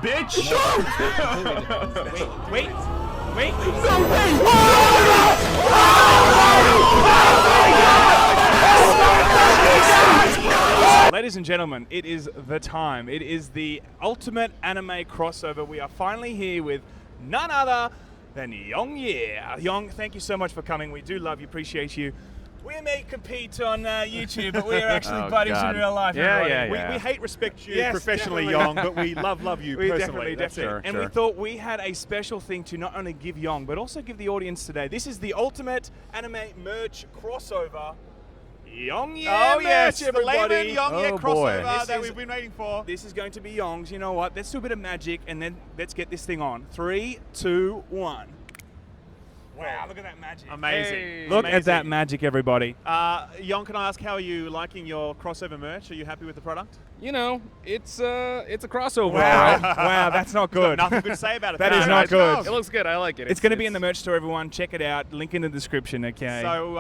bitch! Wait. No way! Ladies and gentlemen, it is the time. It is the ultimate anime crossover. We are finally here with none other than Yong Yea. Yong, thank you so much for coming. We do love you, appreciate you. We may compete on YouTube, but we are actually buddies in real life. We hate respect you professionally, Yong, but we love you personally. Definitely. And we thought we had a special thing to not only give Yong, but also give the audience today. This is the ultimate anime merch crossover. Yong Yea merch, the everybody. Laymen Yong Yea crossover that is, we've been waiting for. This is going to be Yong's. You know what? Let's do a bit of magic, and then let's get this thing on. 3, 2, 1. Wow, look at that magic. Amazing. Hey. Look at that magic, everybody. Yong, can I ask, how are you liking your crossover merch? Are you happy with the product? You know, it's a crossover. Wow, wow, that's not good. Nothing good to say about it. That is not good. It looks good. I like it. It's going to be in the merch store, everyone. Check it out. Link in the description, okay? So,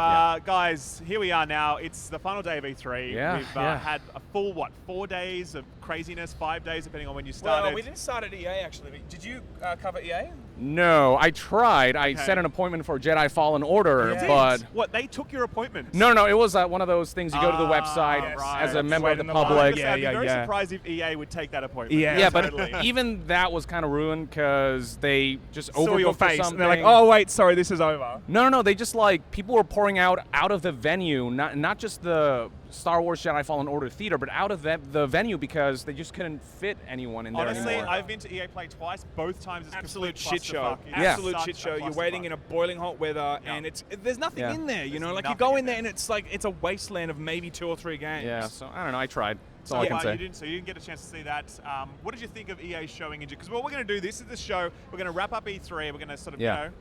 guys, here we are now. It's the final day of E3. Yeah, We've had a full, 4 days of craziness, 5 days, depending on when you started. Well, we didn't start at EA, actually. Did you cover EA? No, I tried. I set an appointment for Jedi Fallen Order, but... What, they took your appointment? No, it was one of those things you go to the website as a member of the public. I'd be very surprised if EA would take that appointment. Yeah, but even that was kind of ruined because they just overbooked your face, something. and they're like, oh, wait, sorry, this is over. No, they just people were pouring out of the venue, not just the Star Wars Jedi Fallen Order theater, but out of the venue because they just couldn't fit anyone in there Honestly, anymore. I've been to EA Play twice. Both times it's absolute shit show. Absolute shit show. You're waiting in a boiling hot weather, and there's nothing in there. You know, like you go in there and it's a wasteland of maybe 2 or 3 games. Yeah. So I don't know. I tried. That's all I can say. You didn't get a chance to see that. What did you think of EA showing into? Because what we're going to do, this is the show. We're going to wrap up E3. We're going to sort of,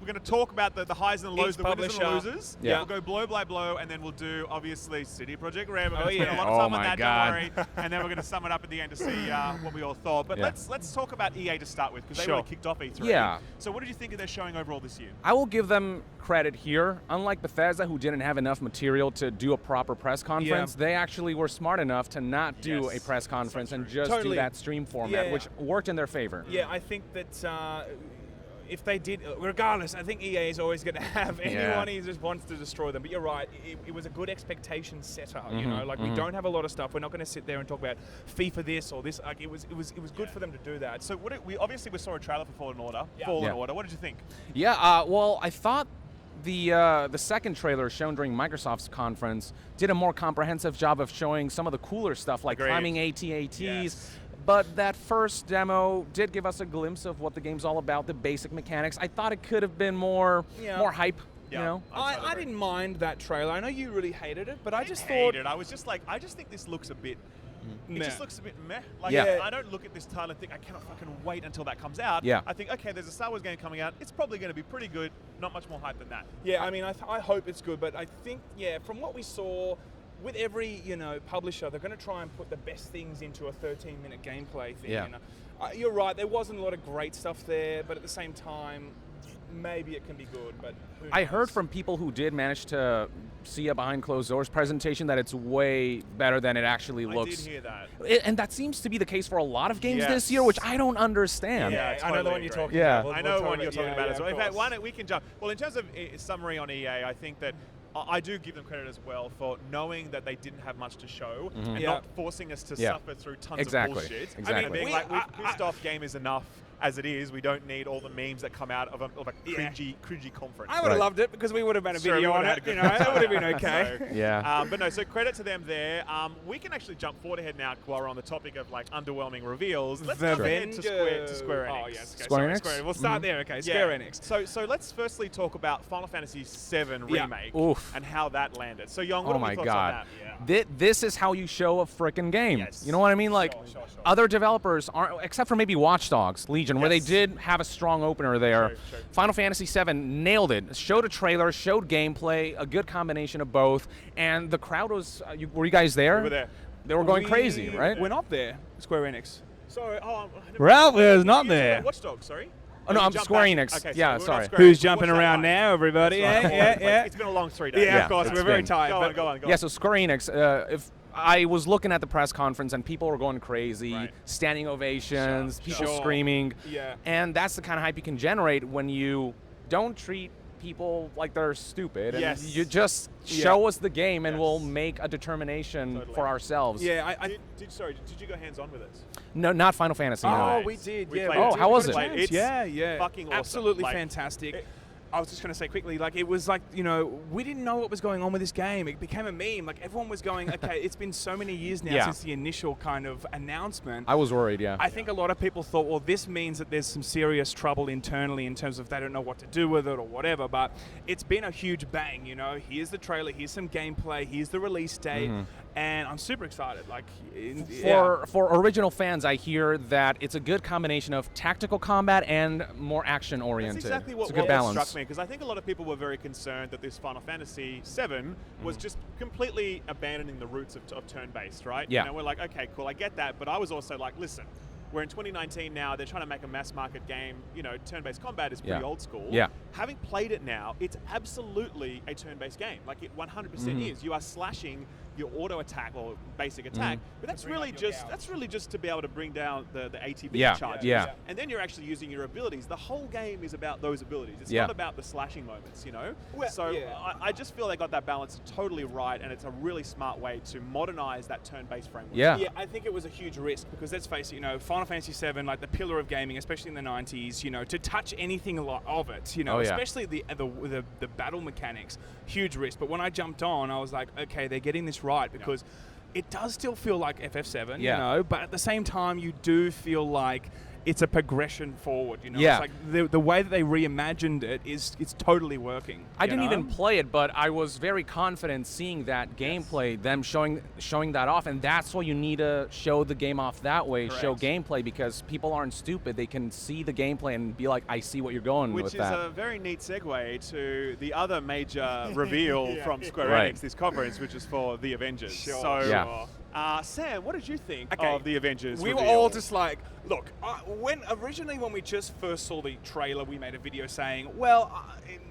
we're going to talk about the highs and the lows, the winners and the losers. Yeah. We'll go blow by blow, and then we'll do, obviously, CD Projekt Red. We're going to spend a lot Oh of time my on that, God. don't worry. And then we're going to sum it up at the end to see what we all thought. But let's talk about EA to start with, because they really kicked off E3. Yeah. So what did you think of their showing overall this year? I will give them credit here. Unlike Bethesda, who didn't have enough material to do a proper press conference, they actually were smart enough to not do a press conference and just do that stream format, which worked in their favor. Yeah, I think that if they did, regardless, I think EA is always going to have anyone who just wants to destroy them. But you're right, it was a good expectation setter. You know, like we don't have a lot of stuff. We're not going to sit there and talk about FIFA this or this. Like it was good for them to do that. So we saw a trailer for Fallen Order. Fallen Order. What did you think? Yeah. Well, I thought the second trailer shown during Microsoft's conference did a more comprehensive job of showing some of the cooler stuff, like climbing AT-ATs. Yes. But that first demo did give us a glimpse of what the game's all about, the basic mechanics. I thought it could have been more hype. You know, I didn't mind that trailer. I know you really hated it, but I just thought I was just like, I just think this looks a bit. It just looks a bit meh. Like, I don't look at this title and think I cannot fucking wait until that comes out. Yeah. I think, okay, there's a Star Wars game coming out. It's probably going to be pretty good. Not much more hype than that. Yeah, I mean, I hope it's good, but I think, from what we saw, with every publisher, they're going to try and put the best things into a 13-minute gameplay thing. Yeah. And, you're right, there wasn't a lot of great stuff there, but at the same time, maybe it can be good. But who knows? I heard from people who did manage to see a behind closed doors presentation that it's way better than it actually looks. I did hear that. And that seems to be the case for a lot of games this year, which I don't understand. Yeah, totally I know the one you're talking about. about. I know the one you're talking about as well. In fact, why we can jump. Well, in terms of summary on EA, I think that I do give them credit as well for knowing that they didn't have much to show and not forcing us to suffer through tons of bullshit. Exactly. I mean, being like, we've pissed off game is enough as it is. We don't need all the memes that come out of a cringy conference. I would have loved it because we would have made a video on it. That would have been okay. But no, so credit to them there. We can actually jump forward ahead now while we're on the topic of like underwhelming reveals. Let's jump ahead to Square Enix. Oh yes, okay. Square Enix. We'll start there. Okay, Square Enix. So let's firstly talk about Final Fantasy VII Remake and how that landed. So Yong, what are your thoughts on that? This is how you show a frickin' game. Yes. You know what I mean? Like Sure. other developers aren't, except for maybe Watchdogs Legion, where they did have a strong opener there. True. Final Fantasy VII nailed it. Showed a trailer, showed gameplay, a good combination of both, and the crowd was. Were you guys there? We were there. They were going crazy, right? We're not there. Square Enix. Sorry. Ralph was not there. Watchdogs, sorry. Oh no, I'm Square Enix. Okay, yeah, so sorry. Who's jumping around now, everybody? Yeah. It's been a long 3 days. Yeah, of course. We're very tired. Go on. Yeah, so Square Enix, if I was looking at the press conference and people were going crazy, Right. standing ovations, people Sure. screaming. Yeah. And that's the kind of hype you can generate when you don't treat people like they're stupid. And Yes. you just show us the game and we'll make a determination Totally. for ourselves. Yeah, Did you go hands-on with it? No, not Final Fantasy. Oh, no. we did. We Yeah. played we it. Oh, did. how We was got a it? chance. It's yeah. fucking awesome. Absolutely Like, fantastic. I was just going to say quickly, like, it was like, you know, we didn't know what was going on with this game. It became a meme. Like, everyone was going, okay, it's been so many years now Yeah. since the initial kind of announcement. I was worried, yeah. I think a lot of people thought, well, this means that there's some serious trouble internally in terms of they don't know what to do with it or whatever, but it's been a huge bang, you know. Here's the trailer, here's some gameplay, here's the release date, and I'm super excited. Like, For original fans, I hear that it's a good combination of tactical combat and more action-oriented. That's exactly what it's a good balance. struck me, because I think a lot of people were very concerned that this Final Fantasy VII was just completely abandoning the roots of turn-based, right? Yeah. You know, we're like, okay, cool, I get that, but I was also like, listen, we're in 2019 now, they're trying to make a mass-market game, you know, turn-based combat is pretty old school. Yeah. Having played it now, it's absolutely a turn-based game. Like, it 100% is. You are slashing your auto attack or basic attack, but that's really just to be able to bring down the ATB charges. Yeah. And then you're actually using your abilities. The whole game is about those abilities. It's Yeah. not about the slashing moments, you know? Well, So yeah. I just feel they got that balance totally right, and it's a really smart way to modernize that turn-based framework. Yeah. Yeah, I think it was a huge risk because let's face it, you know, Final Fantasy VII, like the pillar of gaming, especially in the 90s, you know, to touch anything of it, you know, Oh, yeah. especially the battle mechanics, huge risk. But when I jumped on, I was like, okay, they're getting this right because it does still feel like FF7, Yeah. you know, but at the same time, you do feel like it's a progression forward, you know. Yeah. It's like the way that they reimagined it it's totally working. I you didn't know? even play it, but I was very confident seeing that gameplay, them showing that off, and that's why you need to show the game off that way, show gameplay, because people aren't stupid. They can see the gameplay and be like, I see what you're going Which with is that. a very neat segue to the other major reveal from Square Right. Enix this conference, which is for the Avengers. Sure. So, Yeah. Sam, what did you think Okay. of the Avengers We were reveal? all just like, look, when we just first saw the trailer, we made a video saying, well,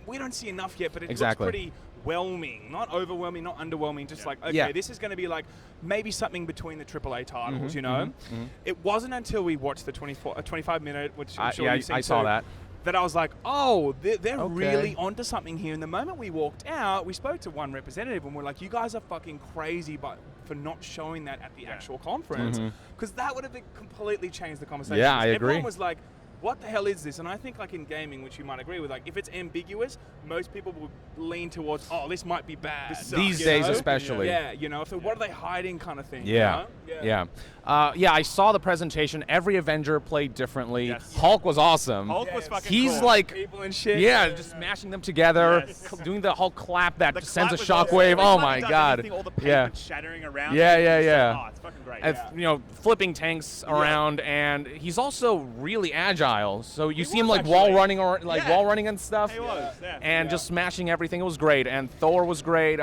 we don't see enough yet, but it Exactly. looks pretty whelming. Not overwhelming, not underwhelming, just like, okay, Yeah. this is going to be like maybe something between the AAA titles, you know? It wasn't until we watched the 25-minute, which I'm sure you've seen I saw too, that. that I was like, oh, they're Okay. really onto something here. And the moment we walked out, we spoke to one representative and we're like, you guys are fucking crazy for not showing that at the actual conference. Because that would have completely changed the conversation. Yeah, I Everyone agree. was like, what the hell is this? And I think like in gaming, which you might agree with, like if it's ambiguous, most people will lean towards, oh, this might be bad. These you days know? especially. Yeah, you know, what are they hiding kind of thing. Yeah. You know? Yeah. I saw the presentation. Every Avenger played differently. Yes. Hulk was awesome. Hulk was fucking He's cool. like, People and shit. just smashing them together, Yes. doing the Hulk clap that The sends a clap was awesome. shockwave. Every Oh time my he does god. anything, all the Yeah. pavement shattering around. Yeah, him, yeah, it's yeah. Like, oh, it's fucking great. And, you know, flipping tanks around, and he's also really agile. So you see him like was wall actually. running or like Yeah. wall running and stuff. He was, yeah. And just smashing everything. It was great. And Thor was great.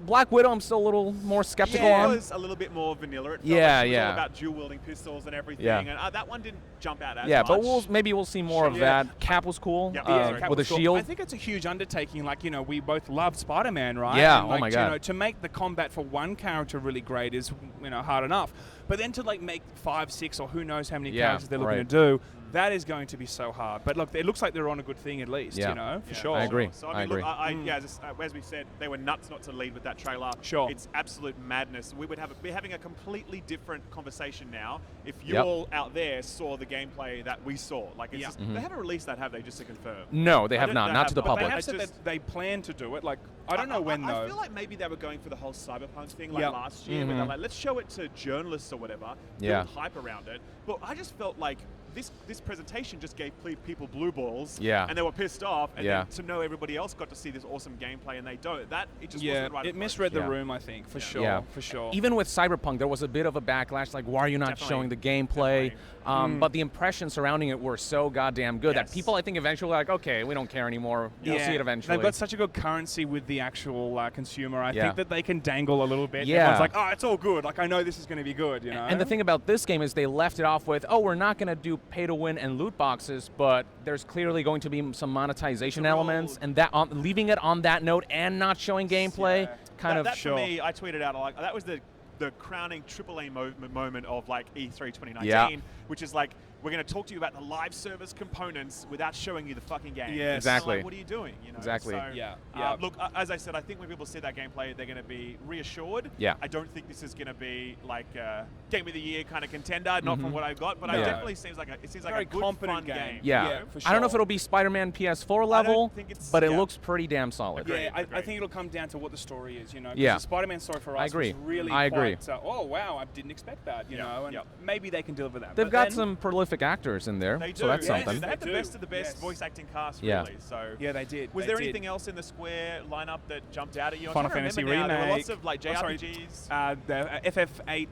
Black Widow, I'm still a little more skeptical It on. was a little bit more vanilla. It felt Yeah, like it was yeah. all about dual-wielding pistols and everything. Yeah. And that one didn't jump out as Yeah, much. but maybe we'll see more of Yeah. that. Cap was cool Yeah, Cap with a was cool. shield. I think it's a huge undertaking. Like, you know, we both love Spider-Man, right? Yeah, And, oh like, my God. You know, to make the combat for one character really great is, you know, hard enough. But then to like make 5, 6, or who knows how many Yeah, characters they're looking right. to do, that is going to be so hard. But look, it looks like they're on a good thing at least. Yeah. You know, for Yeah, sure. I agree. So I I mean, agree. look, yeah, just, as we said, they were nuts not to lead with that trailer. Sure. It's absolute madness. We would be having a completely different conversation now if you Yep. all out there saw the gameplay that we saw. Like, it's just, they haven't released that, have they? Just to confirm. No, they have don't- not. they Not have to the not. But They public. have said It's that they plan to do it. Like, I don't know when though. I feel like maybe they were going for the whole Cyberpunk thing like Yep. last year, where they're like, let's show it to journalists or whatever, Yeah. build hype around it. But I just felt like this presentation just gave people blue balls, Yeah. and they were pissed off, and Yeah. then to know everybody else got to see this awesome gameplay and they don't, it just Yeah, wasn't the right it approach. misread the Yeah. room. I think for sure. Yeah. For sure. Even with Cyberpunk, there was a bit of a backlash, like, why are you not Definitely. showing the gameplay? Definitely. But the impressions surrounding it were so goddamn good that Yes. people, I think, eventually were like, okay, we don't care anymore. You'll see it eventually. They've got such a good currency with the actual consumer. I Yeah. think that they can dangle a little bit. Yeah. Everyone's like, oh, it's all good. Like, I know this is going to be good, you know? And the thing about this game is they left it off with, oh, we're not going to do pay-to-win and loot boxes, but there's clearly going to be some monetization elements, and that leaving it on that note and not showing gameplay, kind of that sure. for me, I tweeted out, like, that was the the crowning AAA moment of like E3 2019, which is like, we're going to talk to you about the live service components without showing you the fucking game. Yeah, exactly. Like, what are you doing? You know? Exactly. So, look, as I said, I think when people see that gameplay, they're going to be reassured. Yeah. I don't think this is going to be like a Game of the Year kind of contender, not from what I've got, but it definitely seems like a good, fun game. Yeah, for sure. I don't know if it'll be Spider-Man PS4 level, but it looks pretty damn solid. Yeah, I think it'll come down to what the story is, you know. Yeah. The Spider-Man story for us was really quite, oh wow, I didn't expect that, you know, and maybe they can deliver that. They've got some prolific actors in there, they do, so that's something. They had the best of the best voice acting cast, really. So yeah, they did. Was there anything else in the Square lineup that jumped out at you? Final Fantasy Remake. There were lots of like JRPGs. The FF8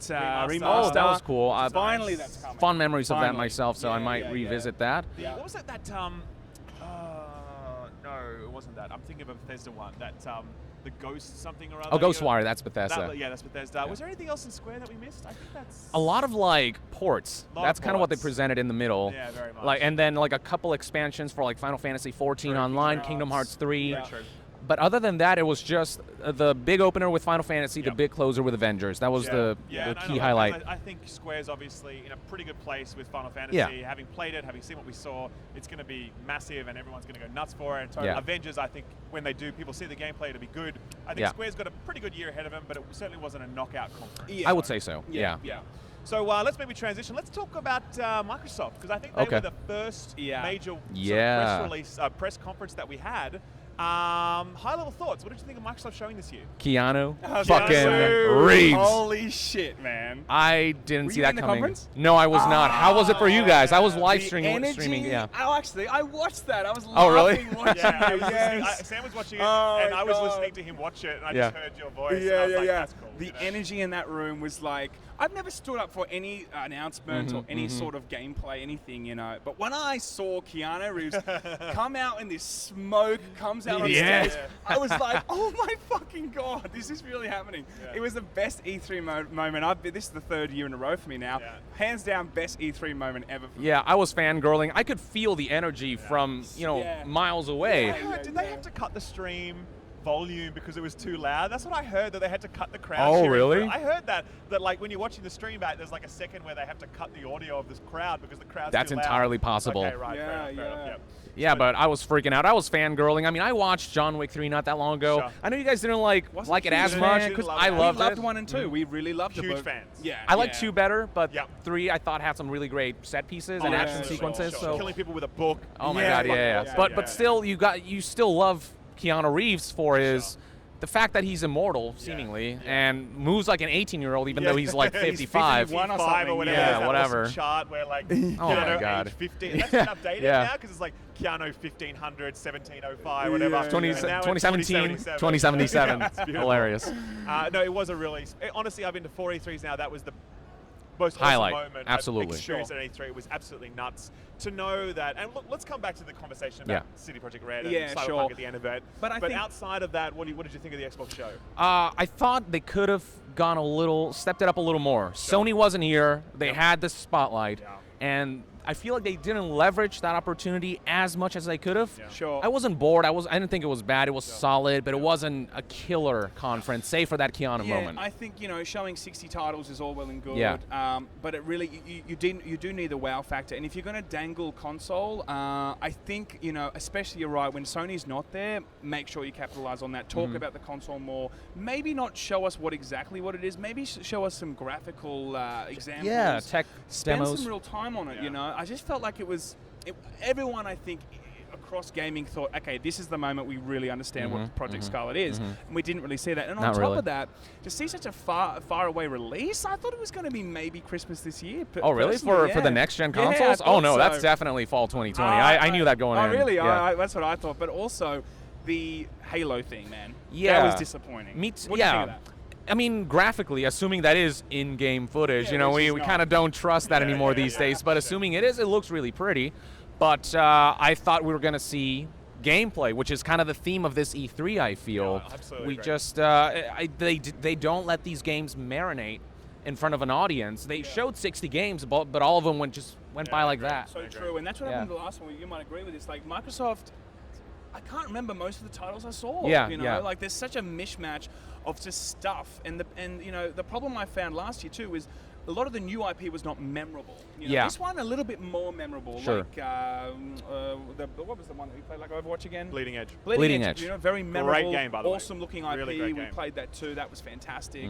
remaster. Oh, that was cool. Finally, that's coming. Fond memories of that myself, so I might revisit that. What was it that? No, it wasn't that. I'm thinking of a Bethesda one. That the Ghost something or other. Oh, Ghostwire, that's Bethesda. That's Bethesda. Was there anything else in Square that we missed? I think that's a lot of like ports. That's kind of what they presented in the middle. Yeah, very much. Like, and then like a couple expansions for like Final Fantasy 14 Online, Kingdom Hearts 3. Very true. But other than that, it was just the big opener with Final Fantasy, the big closer with Avengers. That was the key highlight. I think Square's obviously in a pretty good place with Final Fantasy. Having played it, having seen what we saw, it's going to be massive and everyone's going to go nuts for it. Avengers, I think, when they do, people see the gameplay, it'll be good. I think Square's got a pretty good year ahead of them, but it certainly wasn't a knockout conference. I would say so, yeah. So let's maybe transition. Let's talk about Microsoft, because I think they were the first major sort of press release, press conference that we had. High-level thoughts. What did you think of Microsoft showing this year? Keanu fucking Reeves. Holy shit, man. I didn't see that coming. Conference? No, I was not. How was it for you guys? I was live streaming. I watched that. I was laughing watching Sam was watching it, and I was listening to him watch it, and I just heard your voice. And I was like, that's cool. The energy in that room was like, I've never stood up for any announcement or any sort of gameplay, anything, you know. But when I saw Keanu Reeves come out in this smoke, comes out on stage, I was like, oh my fucking God, this is really happening. It was the best E3 moment. This is the third year in a row for me now. Hands down, best E3 moment ever for me. I was fangirling. I could feel the energy from, miles away. Did they have to cut the stream volume because it was too loud? That's what I heard, that they had to cut the crowd. Oh, really? I heard that like when you're watching the stream back, there's like a second where they have to cut the audio of this crowd because the crowd's That's too loud. entirely possible. Okay, right. Fair enough. Yeah, but I was freaking out. I was fangirling. I mean, I watched John Wick 3 not that long ago. Sure. I know you guys didn't like it as much because I loved it. We loved 1 and 2. We really loved it. Huge fans. Yeah. I liked 2 better, but 3 I thought had some really great set pieces and action sequences. Sure. So killing people with a book. Oh my God, yeah. But still, you still love Keanu Reeves for his. The fact that he's immortal, seemingly, and moves like an 18-year-old, even though he's like 55. He's 55 or whatever. Yeah, whatever. Awesome chart where like oh my God. age 15. That's been updated now because it's like Keanu 1500, 1705, whatever. 2017, 2077. Hilarious. No, it was a really. Honestly, I've been to 4 E3s now. That was the most highlight awesome moment absolutely. I've experienced at E3. It was absolutely nuts to know that. And look, let's come back to the conversation about CD Projekt Red and Cyberpunk at the end of it. But outside of that, what did you think of the Xbox show? I thought they could have stepped it up a little more. Sure. Sony wasn't here. They had the spotlight, and I feel like they didn't leverage that opportunity as much as they could have. Sure. I wasn't bored. I didn't think it was bad. It was solid, but it wasn't a killer conference, save for that Keanu moment. I think showing 60 titles is all well and good. Yeah. But it really you do need the wow factor. And if you're going to dangle console, I think especially you're right when Sony's not there, make sure you capitalize on that. Talk about the console more. Maybe not show us exactly what it is. Maybe show us some graphical examples. Yeah, tech Spend demos. some real time on it. I just felt like everyone, I think, across gaming thought, okay, this is the moment we really understand what Project Scarlet is. And we didn't really see that. And on top of that, to see such a far away release, I thought it was going to be maybe Christmas this year. Oh, really? For the next-gen consoles? Oh, no, that's definitely fall 2020. I knew that going in. Oh, really? Yeah. That's what I thought. But also, the Halo thing, man. Yeah. That was disappointing. Me too. What do you think of that? I mean, graphically, assuming that is in-game footage, we kind of don't trust that anymore these days. But assuming it is, it looks really pretty. But I thought we were going to see gameplay, which is kind of the theme of this E3, I feel. Yeah, absolutely. We just, they don't let these games marinate in front of an audience. They showed 60 games, but all of them went by like that. So true. And that's what happened in the last one. You might agree with this. Like, Microsoft, I can't remember most of the titles I saw. Yeah, you know, yeah. like there's such a mishmash of just stuff, and you know, the problem I found last year too is a lot of the new IP was not memorable. You know, Yeah. This one a little bit more memorable. Sure. Like what was the one that we played like Overwatch again? Bleeding Edge. Bleeding Edge. You know, very memorable. game, by the way. Awesome looking IP. Really great We game. played that too. That was fantastic.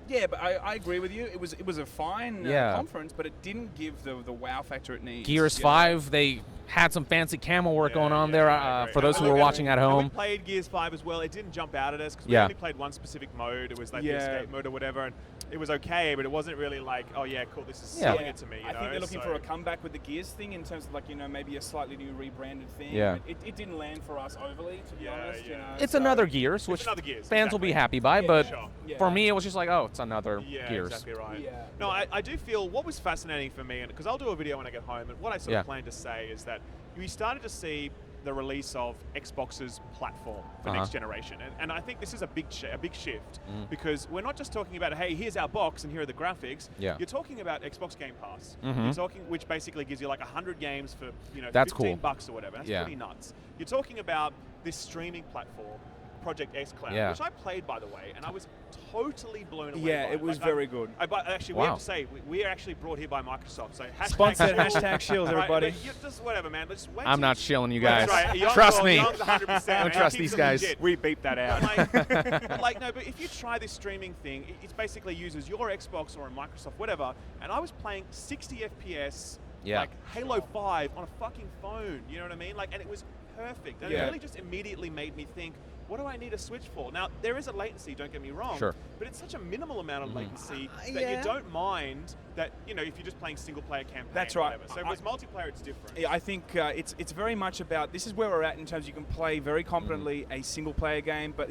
Yeah, but I agree with you. It was a fine conference, but it didn't give the wow factor it needs. Gears you know? 5, they had some fancy camo work going on there I agree. for those who were watching at And home. we played Gears 5 as well. It didn't jump out at us because we Yeah. only played one specific mode. It was like the escape mode or whatever, and it was okay, but it wasn't really like, oh yeah, cool, this is selling it to me. You I know? think they're looking So- for a comeback with the Gears thing in terms of like, you know, maybe a slightly new rebranded thing. Yeah. It didn't land for us overly, to be honest. You know, It's so- another Gears, which another Gears, fans will be exactly. happy by, Yeah, but sure. Yeah. for me, it was just like, oh, it's another Yeah, Gears. exactly right. Yeah. No, I do feel what was fascinating for me, because I'll do a video when I get home, and what I sort of plan to say is that we started to see the release of Xbox's platform for next generation, and I think this is a big shift because we're not just talking about, hey, here's our box and here are the graphics. Yeah. You're talking about Xbox Game Pass. You're talking, which basically gives you like 100 games for That's $15 cool. or whatever. That's Yeah. pretty nuts. You're talking about this streaming platform, Project X Cloud, Yeah. which I played, by the way, and I was totally blown away. Yeah, by it was Like, very good. Actually, we Wow. have to say we are actually brought here by Microsoft. So hashtag Sponsored, shield. hashtag shield, Right, everybody. but you just whatever, man. Just wait I'm till not shilling you guys. That's right. Young's Trust all- me. Young's 100%. I don't man. trust He keeps these it guys. legit. We beat that out. But like, no, but if you try this streaming thing, it basically uses your Xbox or a Microsoft, whatever, and I was playing 60 FPS, Yeah. like Halo 5 on a fucking phone, you know what I mean? Like, and it was perfect. And it Yeah. really just immediately made me think, what do I need a Switch for? Now, there is a latency, don't get me wrong, Sure. but it's such a minimal amount of latency that yeah. you don't mind that, if you're just playing single-player campaign. That's or right. whatever. So if it's multiplayer, it's different. Yeah, I think it's very much about, this is where we're at in terms you can play very competently a single player game, but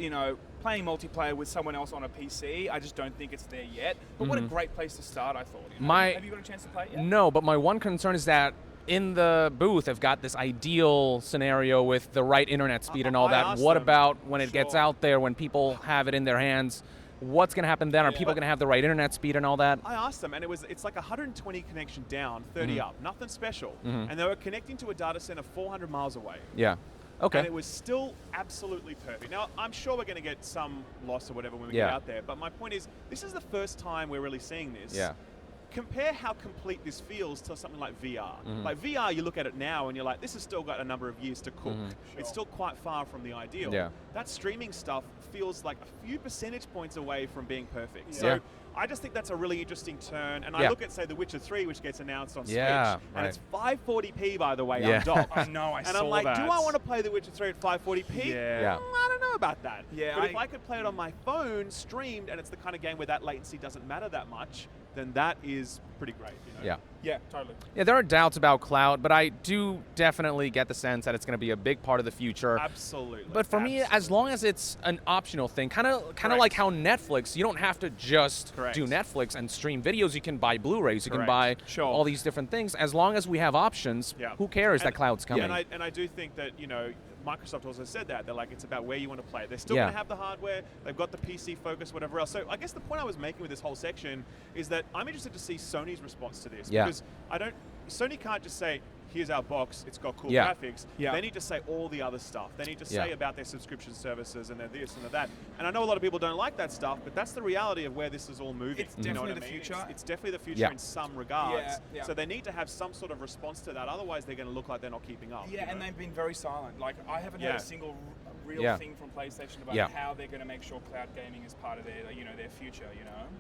playing multiplayer with someone else on a PC, I just don't think it's there yet. But what a great place to start, I thought. Have you got a chance to play it yet? No, but my one concern is that in the booth, I've got this ideal scenario with the right internet speed and all I that. asked What them. about when it gets Sure. out there, when people have it in their hands? What's going to happen then? Are people going to have the right internet speed and all that? I asked them, and it's like 120 connection down, 30 up, nothing special. And they were connecting to a data center 400 miles away. Yeah. Okay. And it was still absolutely perfect. Now, I'm sure we're going to get some loss or whatever when we get out there, but my point is, this is the first time we're really seeing this. Yeah. Compare how complete this feels to something like VR. Like VR, you look at it now and you're like, this has still got a number of years to cook. It's still quite far from the ideal. Yeah. That streaming stuff feels like a few percentage points away from being perfect. Yeah. So I just think that's a really interesting turn. And I look at, say, The Witcher 3, which gets announced on Switch, and it's 540p, by the way, Yeah. undocked. I know, I and saw I'm like, that. do I want to play The Witcher 3 at 540p? Yeah. I don't know about that. Yeah, But if I could play it on my phone, streamed, and it's the kind of game where that latency doesn't matter that much, then that is pretty great. Yeah. Yeah, totally. Yeah, there are doubts about cloud, but I do definitely get the sense that it's going to be a big part of the future. Absolutely. But for me, as long as it's an optional thing, kind of like how Netflix, you don't have to just do Netflix and stream videos. You can buy Blu-rays, you can buy all these different things. As long as we have options, who cares that cloud's coming? Yeah, and I do think that, Microsoft also said that. They're like, it's about where you want to play. They're still going to have the hardware. They've got the PC focus, whatever else. So I guess the point I was making with this whole section is that I'm interested to see Sony's response to this. Yeah. Because Sony can't just say, here's our box, it's got cool Yeah. graphics. Yeah. They need to say all the other stuff. They need to say Yeah. about their subscription services and their this and their that. And I know a lot of people don't like that stuff, but that's the reality of where this is all moving. It's You know definitely what I the mean? future. It's definitely the future Yeah. in some regards. Yeah, yeah. So they need to have some sort of response to that. Otherwise, they're going to look like they're not keeping up. Yeah, and they've been very silent. Like, I haven't heard a single real Yeah. thing from PlayStation about Yeah. how they're going to make sure cloud gaming is part of their, their future,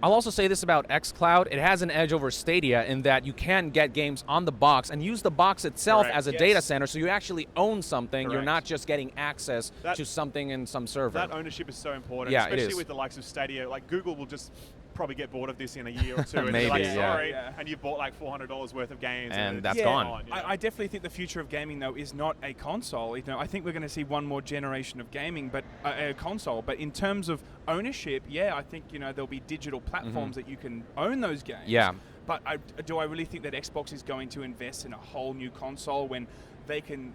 I'll also say this about xCloud. It has an edge over Stadia in that you can get games on the box and use the box itself as a data center, so you actually own something. You're not just getting access to something in some server. That ownership is so important, Yeah, it especially is. with the likes of Stadia. Like, Google will just probably get bored of this in a year or two, and Maybe, they're like, yeah. sorry, Yeah. and you bought like $400 worth of games, And it's that's just gone. I definitely think the future of gaming, though, is not a console. I think we're going to see one more generation of gaming, but a console. But in terms of ownership, I think there'll be digital platforms that you can own those games. Yeah. But do I really think that Xbox is going to invest in a whole new console when they can,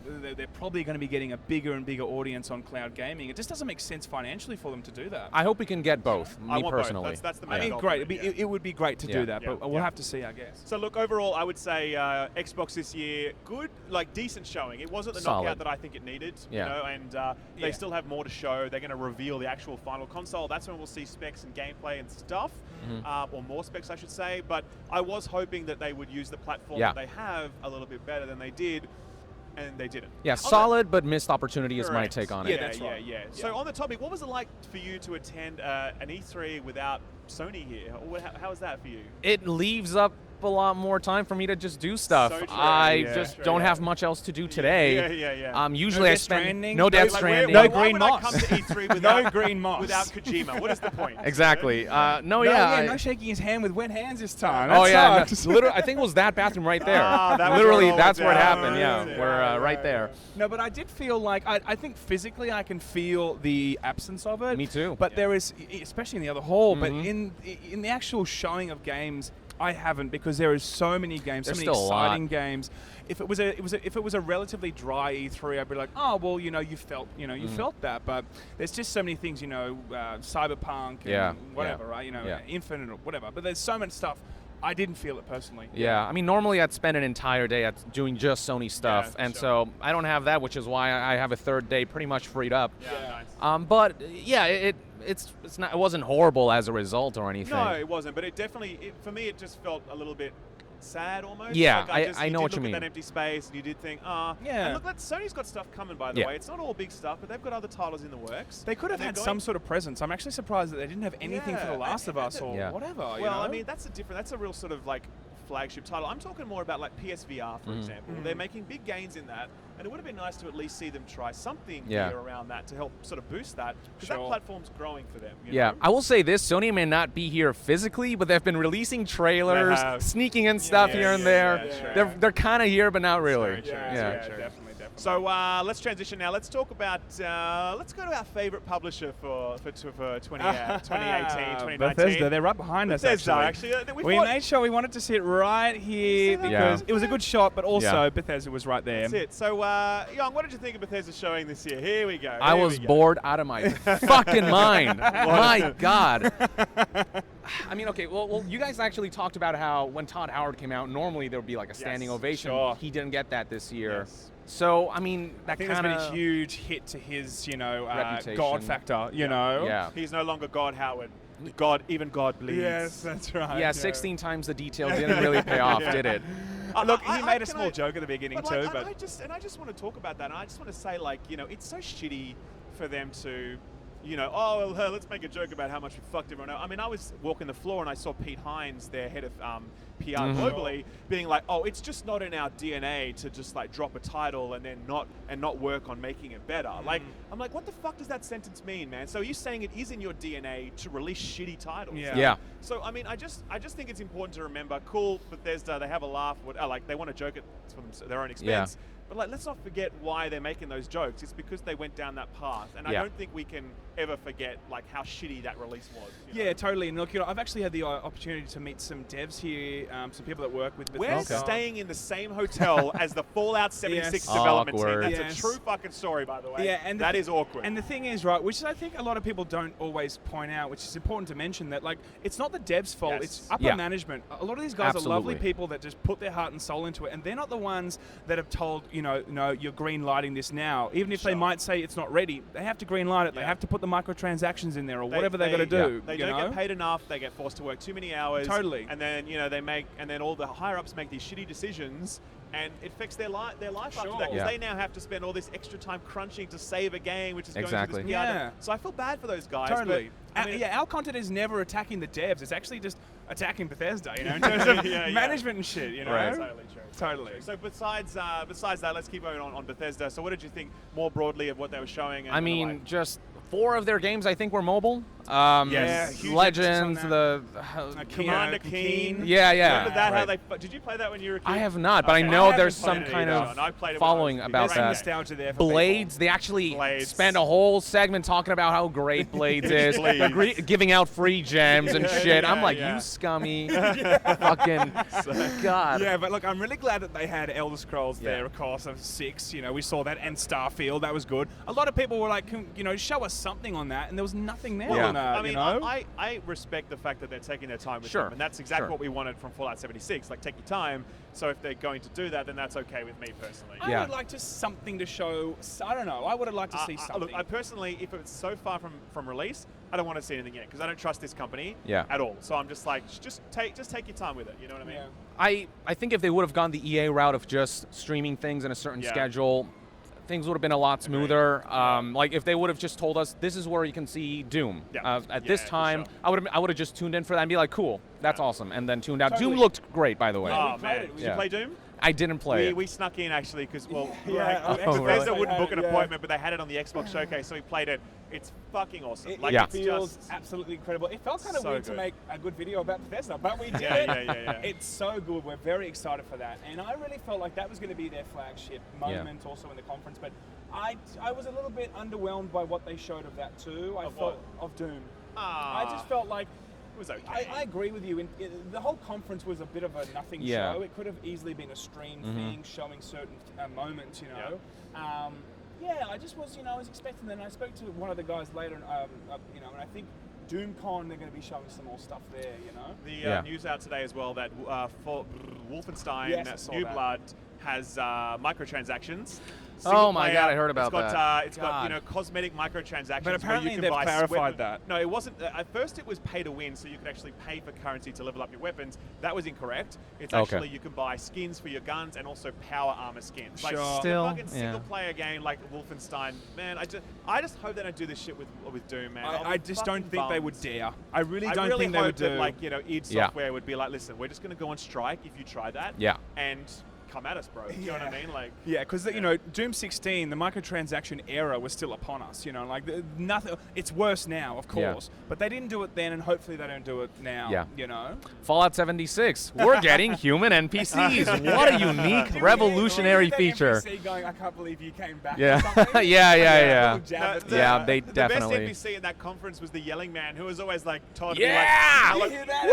they're probably going to be getting a bigger and bigger audience on cloud gaming. It just doesn't make sense financially for them to do that. I hope we can get both, me personally. Both. That's the main I mean, goal. great. It would be great to do that, but we'll have to see, I guess. So look, overall, I would say Xbox this year, good, like decent showing. It wasn't the knockout that I think it needed, you know, and they still have more to show. They're going to reveal the actual final console. That's when we'll see specs and gameplay and stuff, or more specs, I should say. But I was hoping that they would use the platform that they have a little bit better than they did. And they didn't. Yeah, solid but missed opportunity is my take on it. Yeah, that's right. Yeah. So on the topic, what was it like for you to attend an E3 without Sony here? How was that for you? It leaves up a lot more time for me to just do stuff. So true. I just don't have much else to do today. Yeah. Usually I spend no Death Stranding. No green moss. Come to E3 without, no green moss. Without Kojima. What is the point? Exactly. No shaking his hand with wet hands this time. Literally, I think it was that bathroom right there. Literally, that's where it happened. Yeah, we're right there. No, but I did feel like I think physically I can feel the absence of it. Me too. But there is, especially in the other hall, but in the actual showing of games, I haven't, because there is so many games, so many exciting games. If it was a relatively dry E3, I'd be like, oh well, you felt that. But there's just so many things, Cyberpunk, and whatever, right? Infinite or whatever. But there's so much stuff. I didn't feel it personally. Yeah, I mean, normally I'd spend an entire day doing just Sony stuff, and so I don't have that, which is why I have a third day pretty much freed up. Yeah, nice. But yeah, it wasn't horrible as a result or anything. No, it wasn't. But it definitely, for me, it just felt a little bit sad almost. Yeah, like I know what you mean. You look at that empty space and you did think, And look, Sony's got stuff coming, by the way. It's not all big stuff, but they've got other titles in the works. They could have had some sort of presence. I'm actually surprised that they didn't have anything for The Last of Us or whatever. Well, I mean, that's a real sort of like flagship title. I'm talking more about like PSVR, for example. They're making big gains in that, and it would have been nice to at least see them try something here around that to help sort of boost that, because that platform's growing for them. You know? I will say this, Sony may not be here physically, but they've been releasing trailers, sneaking in stuff here and there. They're kind of here, but not really. Definitely. So let's transition now. Let's talk about, let's go to our favorite publisher for 2018, 2019. Bethesda, they're right behind us, actually. We made sure we wanted to see it right here because it was a good shot, but also Bethesda was right there. That's it. So, Yong, what did you think of Bethesda showing this year? Here we go. I was bored out of my fucking mind. My God. I mean, okay, well, you guys actually talked about how when Todd Howard came out, normally there would be like a standing ovation. Sure. He didn't get that this year. So, I mean, that kind of... been a huge hit to his, reputation. God factor, you know? Yeah. He's no longer God Howard. Even God bleeds. Yes, that's right. Yeah, 16 times the detail didn't really pay off, did it? Look, he made a small joke at the beginning too, but... I just want to talk about that, and I just want to say, like, it's so shitty for them to... let's make a joke about how much we fucked everyone up. I mean, I was walking the floor and I saw Pete Hines, their head of PR globally, being like, "Oh, it's just not in our DNA to just like drop a title and then not work on making it better." Like, I'm like, what the fuck does that sentence mean, man? So you're saying it is in your DNA to release shitty titles? Yeah. So I mean, I just think it's important to remember. Cool, Bethesda, they have a laugh. Like they want to joke at their own expense. Yeah. But like, let's not forget why they're making those jokes. It's because they went down that path, and I don't think we can ever forget like how shitty that release was. Yeah, totally. And look, I've actually had the opportunity to meet some devs here, some people that work with Bethesda. We're staying in the same hotel as the Fallout 76 development team. That's a true fucking story, by the way. Yeah, and that is awkward. And the thing is, right, which I think a lot of people don't always point out, which is important to mention, that like it's not the devs' fault. It's upper management. A lot of these guys are lovely people that just put their heart and soul into it, and they're not the ones that have told no, you're green lighting this now. Even if they might say it's not ready, they have to green light it. They have to put the microtransactions in there or whatever they're going to do. They don't get paid enough. They get forced to work too many hours. Totally. And then then all the higher ups make these shitty decisions, and it affects their life after that, because they now have to spend all this extra time crunching to save a game, which is going through this PR. So I feel bad for those guys. Totally. But, I mean, our content is never attacking the devs. It's actually just attacking Bethesda, in terms of management and shit, Right. Totally true. Totally. So besides that, let's keep going on Bethesda. So what did you think more broadly of what they were showing? And I mean, just 4 of their games I think were mobile. huge Legends, emphasis on the Commander Keen. Yeah, Remember that? right. How they? Did you play that when you were a kid? I have not, but Okay. I know I there's haven't some played it kind either, of and I played it when I was following a kid. about There's some that. nostalgia there for Blades, people. they actually Blades. spent a whole segment talking about how great Blades is. Blades. They're giving out free gems and shit. I'm like, yeah. you scummy fucking God. Yeah, but look, I'm really glad that they had Elder Scrolls there, of course, of 6. You know, we saw that, and Starfield, that was good. A lot of people were like, you know, show us something on that, and there was nothing there Yeah. on that, I mean, you know? I respect the fact that they're taking their time with Sure. them, and that's exactly Sure. what we wanted from Fallout 76. Like, take your time. So if they're going to do that, then that's okay with me personally. I would like just something to show. I don't know. I would have liked to see something. Look, I personally, if it's so far from release, I don't want to see anything yet because I don't trust this company at all. So I'm just like, just take your time with it. You know what I mean? Yeah. I think if they would have gone the EA route of just streaming things in a certain schedule, things would have been a lot smoother. Like if they would have just told us this is where you can see Doom at this time, for I would have just tuned in for that and be like, cool, that's awesome, and then tuned out. Totally. Doom looked great, by the way. Oh played man, it. did you play Doom? I didn't play it. We snuck in actually because Yeah, Bethesda really? wouldn't book an Yeah. appointment, but they had it on the Xbox showcase, so we played it. It's fucking awesome. It, Like it it's feels just absolutely incredible. It felt kind of so weird to good. make a good video about Bethesda, but we did Yeah, it. yeah. It's so good. We're very excited for that. And I really felt like that was going to be their flagship moment also in the conference. But I was a little bit underwhelmed by what they showed of that too. Of what? Of Doom. Ah. I just felt like It was okay. I agree with you. The whole conference was a bit of a nothing Yeah. show. It could have easily been a stream thing showing certain moments, you know. I just was, I was expecting that. And I spoke to one of the guys later, and I think DoomCon, they're going to be showing some more stuff there, you know. The news out today as well that for Wolfenstein Yes, I saw New that. Blood has microtransactions. Oh my God, I heard about that. It's God. got cosmetic microtransactions. But apparently where you can they've buy clarified that. No, it wasn't. At first, it was pay to win, so you could actually pay for currency to level up your weapons. That was incorrect. It's actually you can buy skins for your guns and also power armor skins. Like Still, a fucking single player game like Wolfenstein. Man, I just hope they don't do this shit with Doom, man. I just don't think they would dare. I really don't think they hope would do. that, id Software would be like, listen, we're just going to go on strike if you try that. Yeah. And come at us, bro. You know what I mean? Like, yeah, because Doom 16, the microtransaction era was still upon us. Nothing. It's worse now, of course, but they didn't do it then, and hopefully they don't do it now. Yeah. You know. Fallout 76. We're getting human NPCs. What a unique, revolutionary feature. NPC going, I can't believe you came back. Yeah. or something. Yeah. Little jab at Yeah, them. they the definitely. best NPC at that conference was the yelling man, who was always like told Yeah! to be like, You hear that?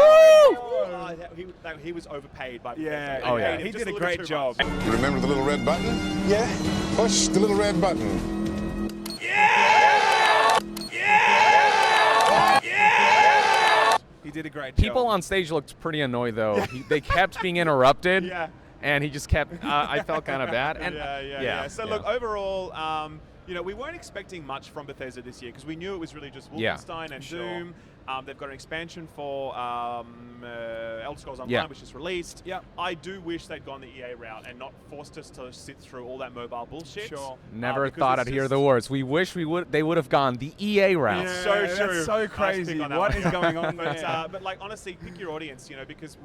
Woo! He was overpaid by Yeah. Oh, yeah. Paid him He just did a little great too job. much. You remember the little red button? Yeah. Push the little red button. He did a great job. People on stage looked pretty annoyed though. They kept being interrupted. Yeah. And he just kept. I felt kind of bad. And Yeah. So look, overall, we weren't expecting much from Bethesda this year because we knew it was really just Wolfenstein and Doom. They've got an expansion for Elder Scrolls Online, which is released. Yeah. I do wish they'd gone the EA route and not forced us to sit through all that mobile bullshit. Sure. Never because thought it's I'd hear just- the words. We wish they would have gone the EA route. Yeah, So that's true. so Nice crazy. pick on that What one. is going on But, there? but like honestly, pick your audience, because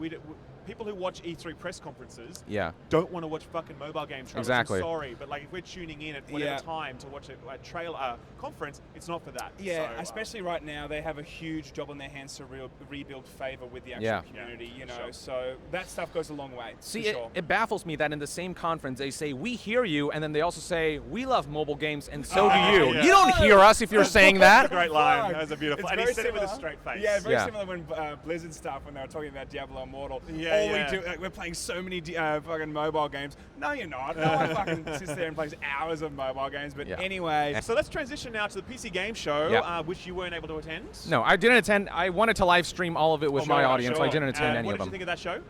people who watch E3 press conferences Yeah. don't want to watch fucking mobile game trailers. Exactly. I'm sorry, but like if we're tuning in at whatever time to watch a trailer conference, it's not for that. Yeah, So, especially right now, they have a huge job on their hands to rebuild favor with the actual community, so that stuff goes a long way. See, for sure. it baffles me that in the same conference they say, we hear you, and then they also say, we love mobile games, and so do you. yeah. You don't hear us if you're saying that. That's a great line. That was a beautiful. It's And he very said it with a similar. straight face. Yeah, very Yeah. similar when Blizzard stuff, when they were talking about Diablo Immortal. Yeah, All yeah. we do, we're playing so many fucking mobile games. No, you're not. No one fucking sits there and plays hours of mobile games. But Yeah. anyway, So let's transition now to the PC Game Show, Yeah. which you weren't able to attend. No, I didn't attend. I wanted to live stream all of it with my audience, so I didn't attend any what of did them. you think of that show?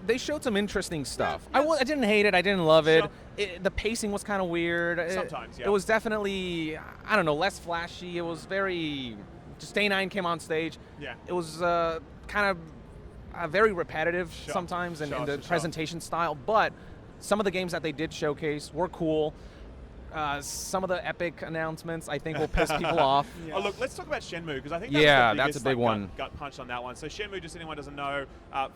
They showed some interesting stuff. I didn't hate it. I didn't love it. Sure. The pacing was kind of weird. Sometimes, yeah. It was definitely, I don't know, less flashy. It was very, just Day9 came on stage. Yeah. It was kind of very repetitive Sure. sometimes in Sure, the sure. presentation style, but some of the games that they did showcase were cool. some of the Epic announcements, I think, will piss people off. Yeah. Oh, look, let's talk about Shenmue, because I think that's a big one. Gut punch on that one. So Shenmue, just anyone doesn't know,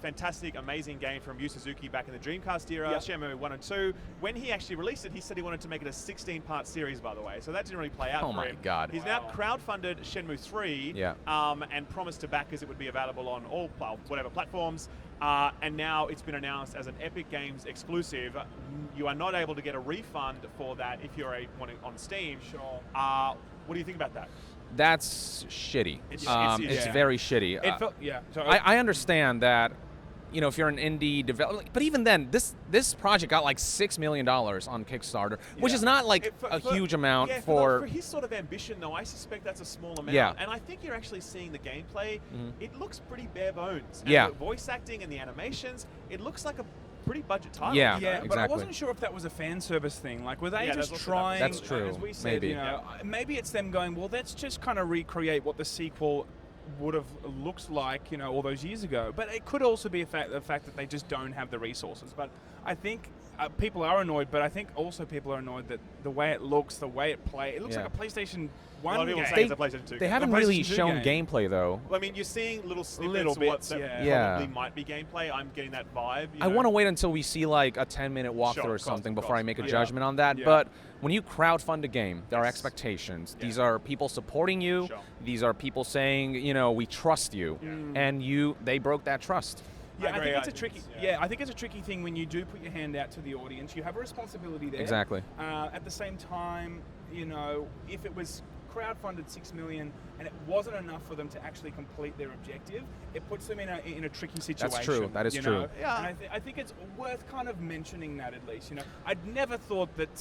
fantastic, amazing game from Yu Suzuki back in the Dreamcast era, Shenmue 1 and 2. When he actually released it, he said he wanted to make it a 16-part series, by the way. So that didn't really play out for him. Oh my God. He's now crowdfunded Shenmue 3 and promised to backers it would be available on all whatever platforms. And now it's been announced as an Epic Games exclusive. You are not able to get a refund for that if you're on Steam. Sure. What do you think about that? That's shitty. It's very shitty. Sorry. I understand that, if you're an indie developer, but even then, this project got like $6 million on Kickstarter, which is not like a huge amount for his sort of ambition, though. I suspect that's a small amount. Yeah. And I think you're actually seeing the gameplay. It looks pretty bare bones. And the voice acting and the animations, it looks like a pretty budget title. Yeah, exactly. But I wasn't sure if that was a fan service thing. Like, were they just trying? That's true. As we said, maybe. Maybe it's them going, well, let's just kind of recreate what the sequel would have looked like, all those years ago. But it could also be the fact that they just don't have the resources. But I think people are annoyed, but I think also people are annoyed that the way it looks, the way it plays, it looks like a PlayStation 1 game. Say it's a PlayStation 2 game. They haven't really shown gameplay, though. Well, I mean, you're seeing little snippets of what probably might be gameplay. I'm getting that vibe. I want to wait until we see like a 10-minute walkthrough or something before I make a judgment on that. But when you crowdfund a game, there are expectations. These are people supporting you. These are people saying, we trust you. And they broke that trust. Yeah, I think it's a tricky. I think it's a tricky thing when you do put your hand out to the audience. You have a responsibility there. Exactly. At the same time, if it was crowdfunded $6 million and it wasn't enough for them to actually complete their objective, it puts them in a tricky situation. That's true. That is true. Yeah. And I think it's worth kind of mentioning that at least. I'd never thought that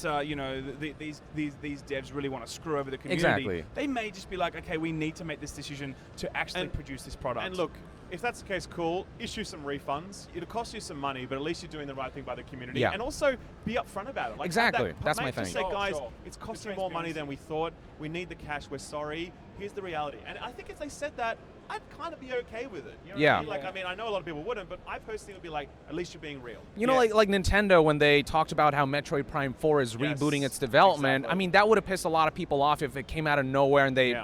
these devs really want to screw over the community. Exactly. They may just be like, okay, we need to make this decision to actually produce this product. And look, if that's the case, cool. Issue some refunds. It'll cost you some money, but at least you're doing the right thing by the community. Yeah. And also be upfront about it. Like, exactly. That's my thing. Just say, guys, it's costing more money than we thought. We need the cash. We're sorry. Here's the reality. And I think if they said that, I'd kind of be okay with it. You know what I mean? I mean, I know a lot of people wouldn't, but I personally would be like, at least you're being real. Like Nintendo, when they talked about how Metroid Prime 4 is rebooting its development, I mean, that would have pissed a lot of people off if it came out of nowhere and they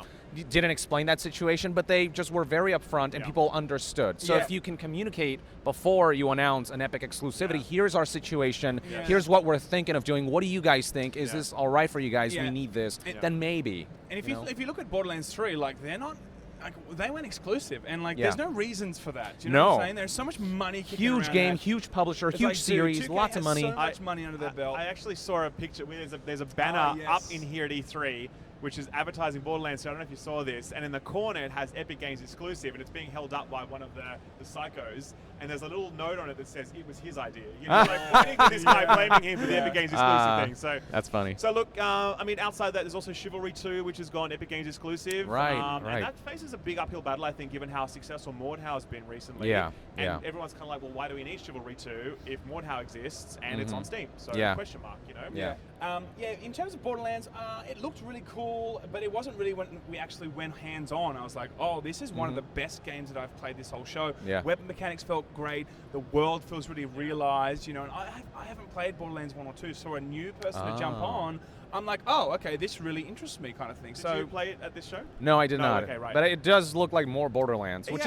didn't explain that situation, but they just were very upfront and people understood. So if you can communicate before you announce an Epic exclusivity, here's our situation, here's what we're thinking of doing, what do you guys think, is this all right for you guys, we need this, then maybe. And if you look at Borderlands 3, like, they're not, like, they went exclusive, and like there's no reasons for that. Do you know what I'm saying? There's so much money kicking around. Huge game, huge publisher, huge series, lots of money. So much money under their belt. I actually saw a picture. There's a banner up in here at E3, which is advertising Borderlands. So I don't know if you saw this. And in the corner, it has Epic Games exclusive, and it's being held up by one of the psychos. And there's a little note on it that says it was his idea. Like pointing to this guy, blaming him for the Epic Games exclusive thing. So that's funny. So look, I mean, outside that, there's also Chivalry 2, which has gone Epic Games exclusive. Right. And that faces a big uphill battle, I think, given how successful Mordhau has been recently. And everyone's kind of like, well, why do we need Chivalry 2 if Mordhau exists and it's on Steam? So question mark, in terms of Borderlands, it looked really cool, but it wasn't really when we actually went hands-on. I was like, oh, this is one of the best games that I've played this whole show. Weapon mechanics felt great. The world feels really realized, and I haven't played Borderlands 1 or 2, so a new person to jump on, I'm like, oh, okay, this really interests me, kind of thing. Did you play it at this show? No, I did not. Okay, right. But it does look like more Borderlands, which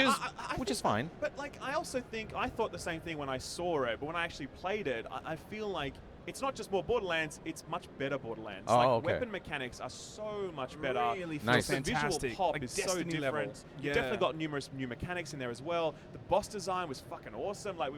is fine. But like, I also think I thought the same thing when I saw it, but when I actually played it, I feel like it's not just more Borderlands, it's much better Borderlands. Weapon mechanics are so much better. Really nice. The visual pop is so Destiny different. level. You've definitely got numerous new mechanics in there as well. The boss design was fucking awesome. Like,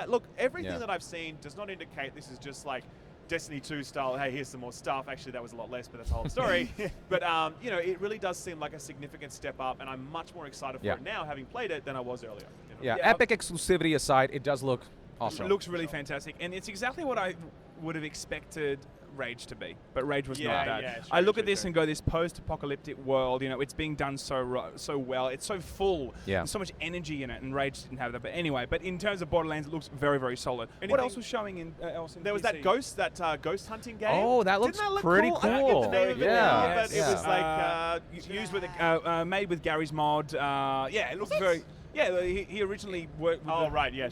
look, everything that I've seen does not indicate this is just like Destiny 2 style, hey, here's some more stuff. Actually, that was a lot less, but that's a whole story. But, it really does seem like a significant step up, and I'm much more excited for it now, having played it, than I was earlier. Epic exclusivity aside, it does look awesome. It looks really fantastic, and it's exactly what I would have expected Rage to be, but Rage was not that. I look at this and go, this post-apocalyptic world, it's being done so well. It's so full. There's so much energy in it, and Rage didn't have that. But anyway, in terms of Borderlands, it looks very, very solid. What else was showing in there was that ghost hunting game. Oh, that looks pretty cool. I forget the name of it now, but it was like used with made with Gary's mod. It looks very. Yeah, he originally worked with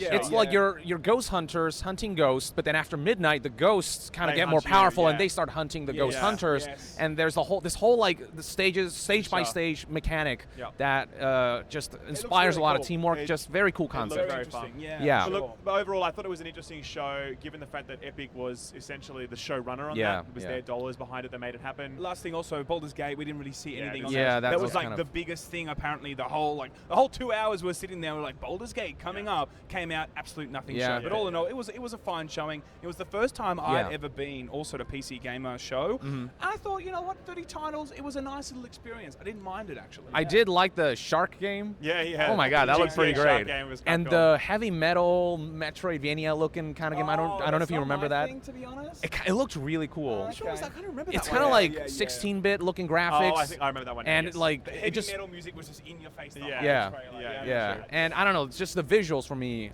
It's like you're ghost hunters hunting ghosts, but then after midnight, the ghosts kind of get more powerful, and they start hunting the ghost hunters. And there's this whole like the stage by stage mechanic that just inspires really a lot cool. of teamwork. Just very cool concept. Very fun. Yeah. So look, overall, I thought it was an interesting show, given the fact that Epic was essentially the showrunner on that. It was their dollars behind it that made it happen. Last thing also, Baldur's Gate, we didn't really see anything on that. That was like kind the of biggest thing. Apparently, the whole 2 hours we're sitting there, we're like, Baldur's Gate coming up, came out, absolute nothing show. But all in all, it was a fine showing. It was the first time I'd ever been also to PC Gamer show. And I thought, you know what, 30 titles, it was a nice little experience. I didn't mind it actually. I did like the shark game. Yeah. Oh my god, that looked pretty great. And cool. the heavy metal Metroidvania looking kind of game. I don't know if you remember that. Thing, to be honest. It looked really cool. Which one was that? I can't remember that. It's kind of like 16-bit looking graphics. Oh, I think I remember that one. And like the heavy metal music was just in your face. Yeah. And I don't know, it's just the visuals for me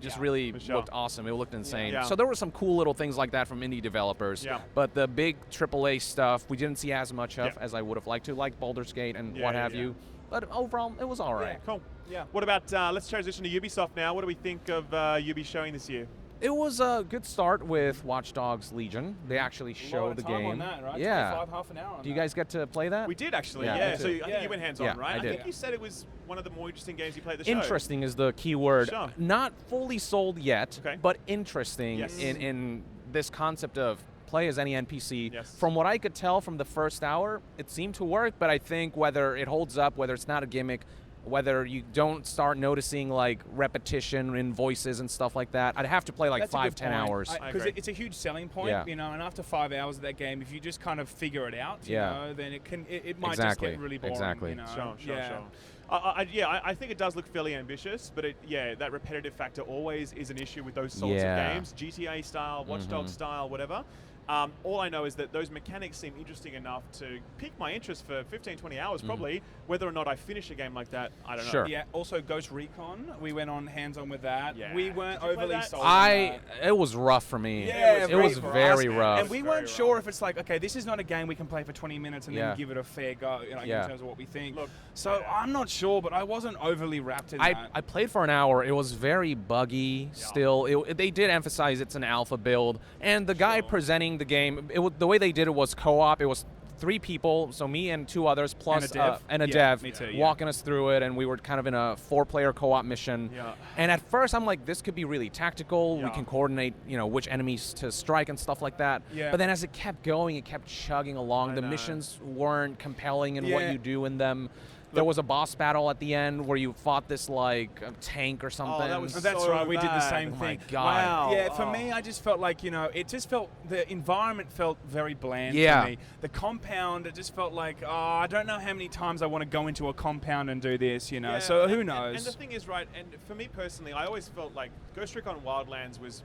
just really looked awesome. It looked insane. Yeah. So there were some cool little things like that from indie developers. Yeah. But the big AAA stuff we didn't see as much of as I would have liked to, like Baldur's Gate and what have you. But overall, it was all right. Cool. Yeah. What about, let's transition to Ubisoft now. What do we think of Ubi showing this year? It was a good start with Watchdogs Legion. They actually showed the game. On that, right? Yeah. Half an hour on Do you guys get to play that? We did actually. Yeah, Yeah. So I think you went hands-on, right? I did. think you said it was one of the more interesting games you played at the show. Interesting is the key word. Sure. Not fully sold yet, but interesting Yes. in this concept of play as any NPC. Yes. From what I could tell from the first hour, it seemed to work, but I think whether it holds up, whether it's not a gimmick, whether you don't start noticing like repetition in voices and stuff like that, I'd have to play like That's 5-10 hours. Because it's a huge selling point, you know, and after 5 hours of that game, if you just kind of figure it out, you know, then it might just get really boring. Exactly. You know? Sure. I think it does look fairly ambitious, but that repetitive factor always is an issue with those sorts of games, GTA style, Watchdog style, whatever. All I know is that those mechanics seem interesting enough to pique my interest for 15, 20 hours probably. Whether or not I finish a game like that, I don't know. Yeah, also Ghost Recon, we went on hands-on with that. Yeah. We weren't overly sold on that. It was rough for me. Yeah, it was very rough. And we weren't sure if it's like, okay, this is not a game we can play for 20 minutes and then give it a fair go, in terms of what we think. Look, so I'm not sure, but I wasn't overly wrapped in that. I played for an hour. It was very buggy still. They did emphasize it's an alpha build. And the guy presenting the game, the way they did it was co-op. It was 3 people, so me and 2 others, plus and a dev, walking us through it, and we were kind of in a 4-player co-op mission. And at first, I'm like, this could be really tactical. We can coordinate, which enemies to strike and stuff like that. But then as it kept going, it kept chugging along. The missions weren't compelling in what you do in them. There was a boss battle at the end where you fought this like tank or something. Oh, that's so right. We did the bad. same Oh thing. my God. Wow. Yeah, for me, I just felt like it just felt the environment felt very bland for me. The compound, it just felt like I don't know how many times I want to go into a compound and do this. So who knows? And the thing is, right? And for me personally, I always felt like Ghost Recon Wildlands was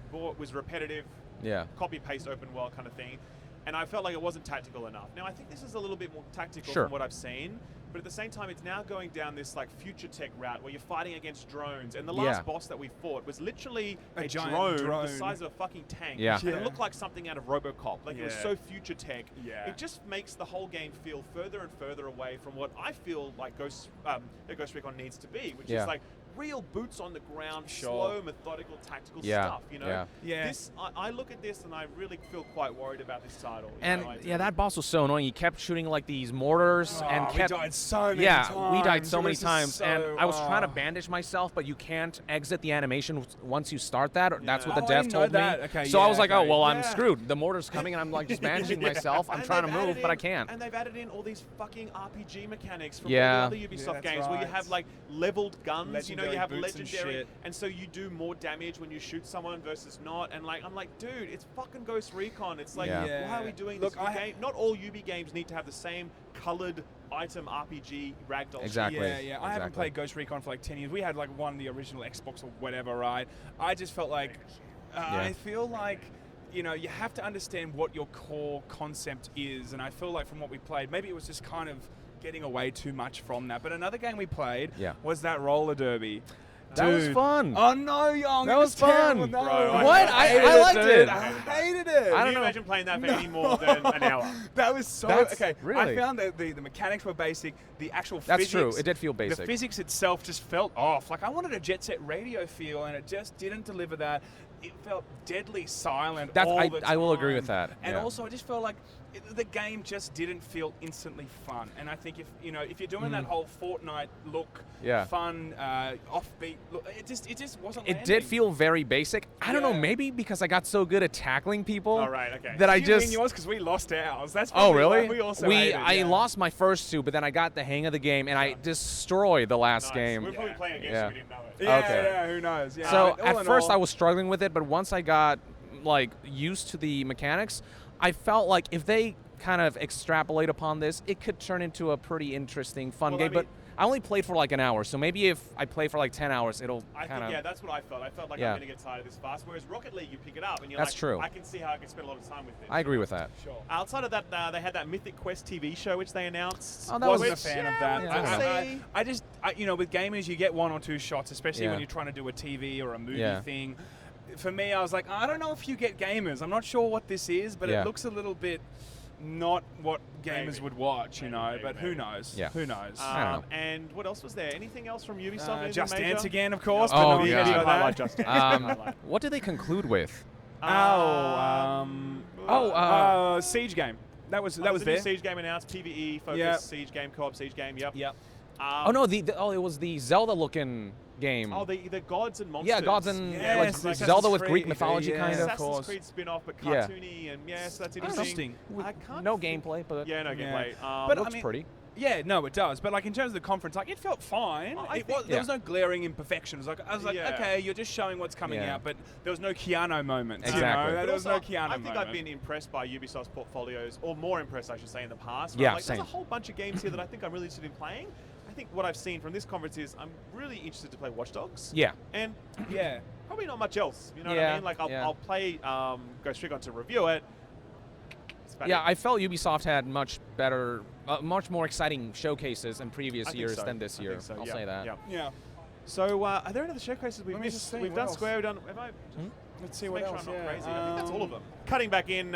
repetitive, copy paste open world kind of thing. And I felt like it wasn't tactical enough. Now, I think this is a little bit more tactical from what I've seen, but at the same time, it's now going down this like future tech route where you're fighting against drones. And the last boss that we fought was literally a giant drone the size of a fucking tank. And it looked like something out of RoboCop. Like it was so future tech. It just makes the whole game feel further and further away from what I feel like Ghost Recon needs to be, which is like real boots on the ground, slow, methodical, tactical stuff. This, I look at this and I really feel quite worried about this title. And that boss was so annoying. He kept shooting like these mortars and kept. We died so many times. We died so many times, and I was trying to bandage myself, but you can't exit the animation once you start that. That's what the dev told me. Okay, so I was like, I'm screwed. The mortar's coming, and I'm like just bandaging myself. I'm trying to move, but I can't. And they've added in all these fucking RPG mechanics from all the other Ubisoft games where you have like leveled guns. You have legendary, and so you do more damage when you shoot someone versus not. And like I'm like, dude, it's fucking Ghost Recon. It's like, why are we doing this? Game? Not all Ubi games need to have the same colored item RPG ragdoll. Exactly. I haven't played Ghost Recon for like 10 years. We had like one of the original Xbox or whatever, right? I just felt like I feel like you have to understand what your core concept is, and I feel like from what we played, maybe it was just kind of getting away too much from that. But another game we played was that roller derby. That was fun. Oh no, Yong! That was fun. No. What? I liked it. I hated hated it. Can you imagine playing that for any more than an hour? That was so okay. Really? I found that the mechanics were basic. The actual That's physics, true. It did feel basic. The physics itself just felt off. Like I wanted a Jet Set Radio feel, and it just didn't deliver that. It felt deadly silent all the time. I will agree with that. And yeah. also, I just felt like the game just didn't feel instantly fun. And I think if you're doing that whole Fortnite look, fun, offbeat look, it just wasn't. It did feel very basic. I don't know, maybe because I got so good at tackling people. All right, okay. That you win yours because we lost ours. That's really? We also hated, I lost my first two, but then I got the hang of the game and I destroyed the last game. We're probably playing against you. We didn't know it. Yeah, who knows? Yeah. So at first I was struggling with it, but once I got like used to the mechanics, I felt like if they kind of extrapolate upon this, it could turn into a pretty interesting, fun game. But I only played for like an hour, so maybe if I play for like 10 hours, it'll kind of... Yeah, that's what I felt. I felt like I'm going to get tired of this fast, whereas Rocket League, you pick it up and you're that's like, true. I can see how I can spend a lot of time with this. I agree with that. Sure. Outside of that, they had that Mythic Quest TV show, which they announced. I wasn't a fan of that. Yeah, with gamers, you get one or two shots, especially when you're trying to do a TV or a movie thing. For me, I was like, I don't know if you get gamers. I'm not sure what this is, but it looks a little bit not what gamers would watch, but who knows? Yeah. Who knows? I don't know. And what else was there? Anything else from Ubisoft? Just major? Dance again, of course. Oh, but yeah. Highlight Just Dance. What did they conclude with? Siege game. That was the there. new Siege game announced. PvE focused Siege game, co-op Siege game. Yep. Oh no, it was the Zelda-looking game. Oh, the gods and monsters. Yeah, gods and like Zelda with Creed, Greek mythology, kind of. Assassin's Creed spin-off, but cartoony, and so that's interesting. I can't no gameplay, but no gameplay. But looks pretty. Yeah, no, it does. But like in terms of the conference, like it felt fine. There was no glaring imperfections. I was like, okay, you're just showing what's coming out, but there was no Keanu moments. Exactly. There was no Keanu moment. I think I've been impressed by Ubisoft's portfolios, or more impressed, I should say, in the past. Yeah, there's a whole bunch of games here that I think I'm really interested in playing. I think what I've seen from this conference is I'm really interested to play Watchdogs. Yeah. And probably not much else. You know what I mean? Like I'll play, go straight on to review it. Yeah, I felt Ubisoft had much better, much more exciting showcases in previous years than this year. I'll say that. Yeah. So are there any other showcases we've missed? We've done Square, we've done... Let's see what else. I'm not crazy. I think that's all of them. Cutting back in,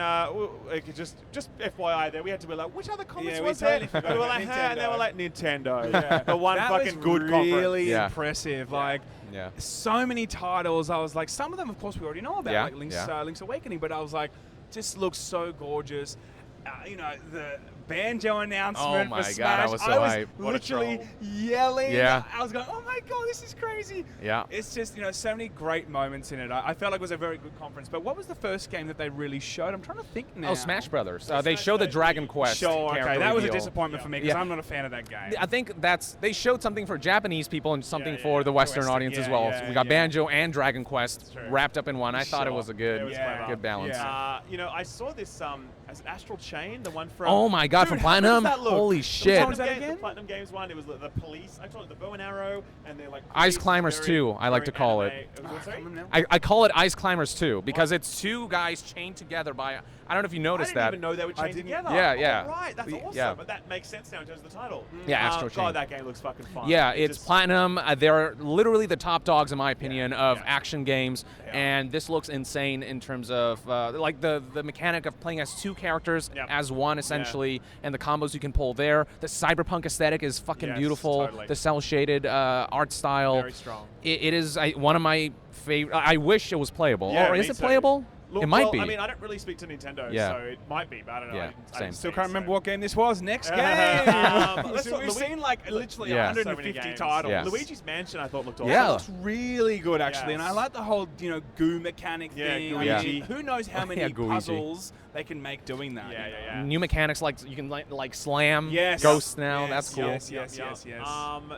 just FYI there, we had to be like, which other conference was totally it? We were like, and they were like, Nintendo. The one that fucking was good conference. Really impressive. Like, so many titles. I was like, some of them, of course, we already know about, like Link's Awakening, but I was like, just looks so gorgeous. The banjo announcement for Smash. God, I was so hyped. Literally yelling. Yeah. I was going, oh my God, this is crazy. Yeah. It's just, so many great moments in it. I felt like it was a very good conference. But what was the first game that they really showed? I'm trying to think now. Oh, Smash Brothers. They showed the Dragon Quest. Sure, okay. That was a reveal. disappointment for me because I'm not a fan of that game. I think they showed something for Japanese people and something for the Western audience as well. So we got Banjo and Dragon Quest wrapped up in one. I thought it was a good balance. I saw this as Astral Chain, the one from... Oh my God, from Platinum? Holy shit. The Platinum Games one, it was the police. I call it the bow and arrow, and they're like... Ice Climbers 2, I like to call it. I call it Ice Climbers 2 because it's two guys chained together by... I don't know if you noticed that. I didn't even know they were chained together. Yeah. Oh, right, that's awesome. But that makes sense now in terms of the title. Yeah, Astral Chain. God, that game looks fucking fun. Yeah, it's Platinum. They're literally the top dogs, in my opinion, of action games. And this looks insane in terms of like the mechanic of playing as two characters as one, essentially, and the combos you can pull there. The cyberpunk aesthetic is fucking beautiful. Totally. The cell-shaded art style. Very strong. It is one of my favorite. I wish it was playable. Yeah, or is it playable? Look, it might be. I mean, I don't really speak to Nintendo, so it might be, but I don't know. Yeah, same. Still can't remember what game this was. Next game. We've seen like literally 150 titles. Yes. Luigi's Mansion, I thought looked awesome. Yeah. It looks really good actually, and I like the whole goo mechanic thing. Luigi. Who knows how many puzzles they can make doing that? New mechanics like you can like slam ghosts now. That's cool. Yes.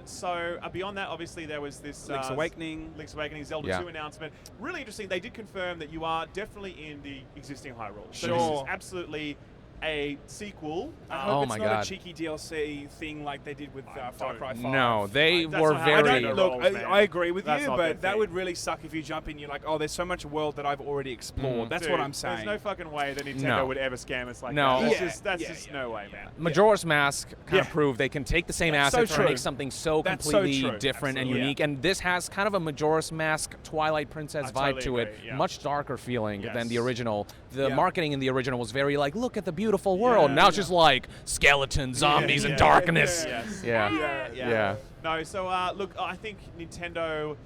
So beyond that, obviously there was this Link's Awakening, Zelda 2 announcement. Really interesting. They did confirm that you are definitely in the existing Hyrule. So Sure. this is absolutely a sequel. I hope Oh it's my not God. a cheeky DLC thing like they did with Far Cry 5. No, they That's were not how I very. don't Look, roles, man. I agree with That's you, not but their that thing. would really suck if you jump in. You're like, oh, there's so much world that I've already explored. That's what Dude, I'm saying. There's no fucking way that Nintendo No. would ever scam us like No. that. Yeah, That's just no way, man. Majora's Mask kind of Yeah. proved they can take the same That's so assets and true. make something so That's so completely true. different and Absolutely. unique. And this has kind of a Majora's Mask Twilight Princess I vibe totally to it. agree, yeah. Much darker feeling than the Yes. original. The Yeah. marketing in the original was very like, look at the beautiful world. Now it's just like skeletons, zombies, and darkness. Yes. Yeah. No, so look, I think Nintendo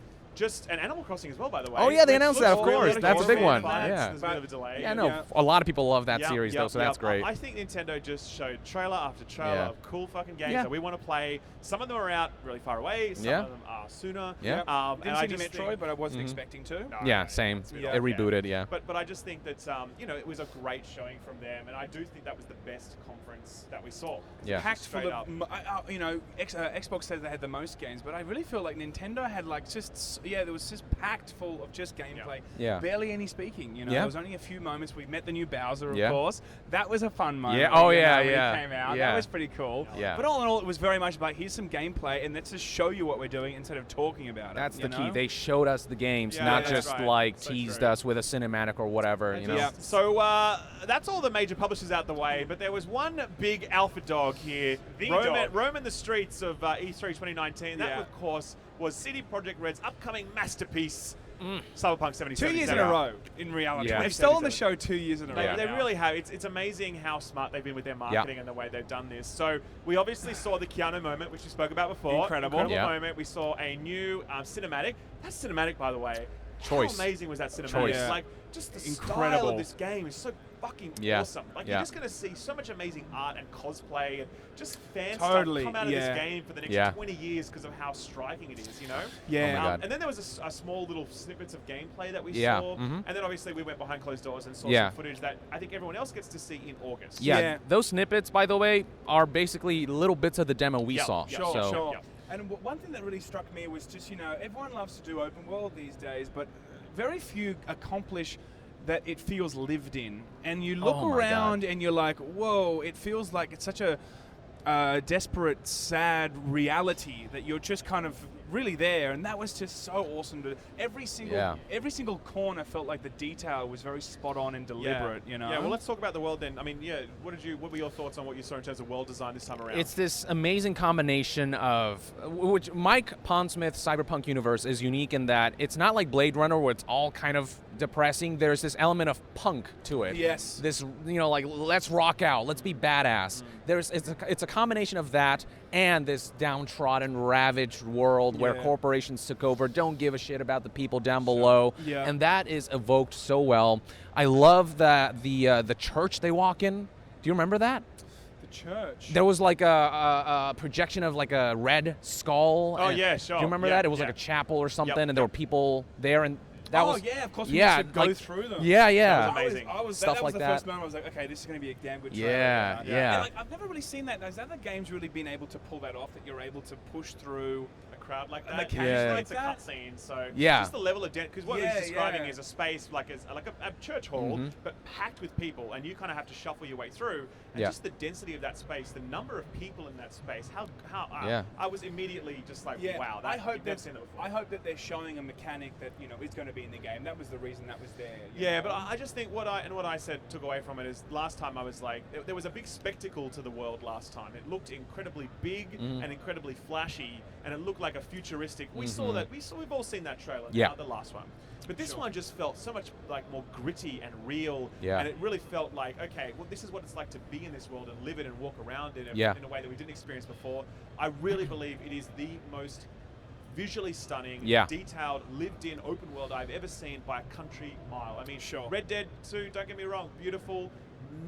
and Animal Crossing as well, by the way. Oh, yeah, they which announced looks that, of really course. good. That's a big one. There's Yeah. a bit of a delay. Yeah, no, a lot of people love that series, though, so that's great. I think Nintendo just showed trailer after trailer Yeah. of cool fucking games Yeah. that we want to play. Some of them are out really far away. Some Yeah. of them are sooner. Yeah. Didn't And see I any just Metroid, think, but I wasn't expecting to. Yeah, same. Yeah. It rebooted, yeah. But I just think that it was a great showing from them, and I do think that was the best conference that we saw. Yeah. Packed full Straight of, up. Xbox said they had the most games, but I really feel like Nintendo had there was just packed full of just gameplay. Yeah. Barely any speaking. Yeah. There was only a few moments. We met the new Bowser, of Yeah. course. That was a fun moment. Yeah. Oh, when yeah, he yeah. came out. Yeah. That was pretty cool. Yeah. But all in all, it was very much about here's some gameplay, and let's just show you what we're doing instead of talking about That's it. the key. They showed us the games, Yeah, not that's just right. like So teased true. us with a cinematic or whatever. You know. Yeah. So that's all the major publishers out the way, but there was one big alpha dog here, roaming the streets of E3 2019. That, Yeah. of course, was CD Projekt Red's upcoming masterpiece, Cyberpunk 2077. 2 years in a row, in reality. Yeah. They've stolen the show 2 years in a row. They now. really have. It's amazing how smart they've been with their marketing and the way they've done this. So we obviously saw the Keanu moment, which we spoke about before. Incredible. Yeah. moment. We saw a new cinematic. That cinematic, by the way, Choice. how amazing was that cinematic? Choice. Yeah. Like, just the style Incredible. of this game is so fucking Yeah. awesome. Like, Yeah. you're just going to see so much amazing art and cosplay and just fan Totally, stuff come out of yeah. this game for the next Yeah. 20 years because of how striking it is, you know? Yeah. Oh my God. And then there was a small little snippets of gameplay that we Yeah. saw. Mhm. And then obviously we went behind closed doors and saw Yeah. some footage that I think everyone else gets to see in August. Yeah, Yeah. those snippets, by the way, are basically little bits of the demo we Yeah, saw. yeah, Sure, so, sure. Yeah. And one thing that really struck me was just, everyone loves to do open world these days, but very few accomplish that it feels lived in. And you look Oh my around and you're like, whoa, it feels like it's such a desperate, sad reality that you're just kind of really there, and that was just so awesome. Every single corner felt like the detail was very spot on and deliberate. Yeah, well, let's talk about the world then. I mean, what were your thoughts on what you saw in terms of world design this time around? it's this amazing combination of which Mike Pondsmith's Cyberpunk universe is unique in that it's not like Blade Runner where it's all kind of depressing. There's this element of punk to it. Yes. This, like let's rock out, let's be badass. It's a combination of that and this downtrodden, ravaged world where Yeah. corporations took over, don't give a shit about the people down below, Yeah. and that is evoked so well. I love that the church they walk in. Do you remember that? The church. There was like a projection of like a red skull. Oh, and- yeah, sure. Do you remember Yeah, that? It was yeah. like a chapel or something, Yep, and there were people there, and that was yeah, of course. yeah, We used to go like- through them. Yeah, yeah. That was amazing. I was Stuff that was like the that. first moment I was like, okay, this is going to be a damn good trailer. Yeah, yeah. And, like, I've never really seen that. Has other games really been able to pull that off? That you're able to push through a crowd like And that. the cage Usually like it's a that? cutscene, so Yeah. just the level of because what Yeah, he's describing yeah. is a space like a church hall, Mhm. but packed with people, and you kind of have to shuffle your way through. And Yeah. just the density of that space, the number of people in that space, how Yeah. I was immediately just like, Yeah, wow, I that hope you've never that seen that before. I hope that they're showing a mechanic that is going to be in the game. That was the reason that was there. you Yeah, know? but I just think what I said took away from it is last time I was like there was a big spectacle to the world last time. It looked incredibly big Mhm. and incredibly flashy, and it looked like a futuristic. We saw Mhm. that. We've all seen that trailer. Yeah. The last one, but this Sure. one just felt so much like more gritty and real. Yeah. And it really felt like, okay, well, this is what it's like to be in this world and live it and walk around it Yeah. in a way that we didn't experience before. I really believe it is the most visually stunning, Yeah. detailed, lived-in open world I've ever seen by a country mile. I mean, Sure. Red Dead 2, don't get me wrong, beautiful.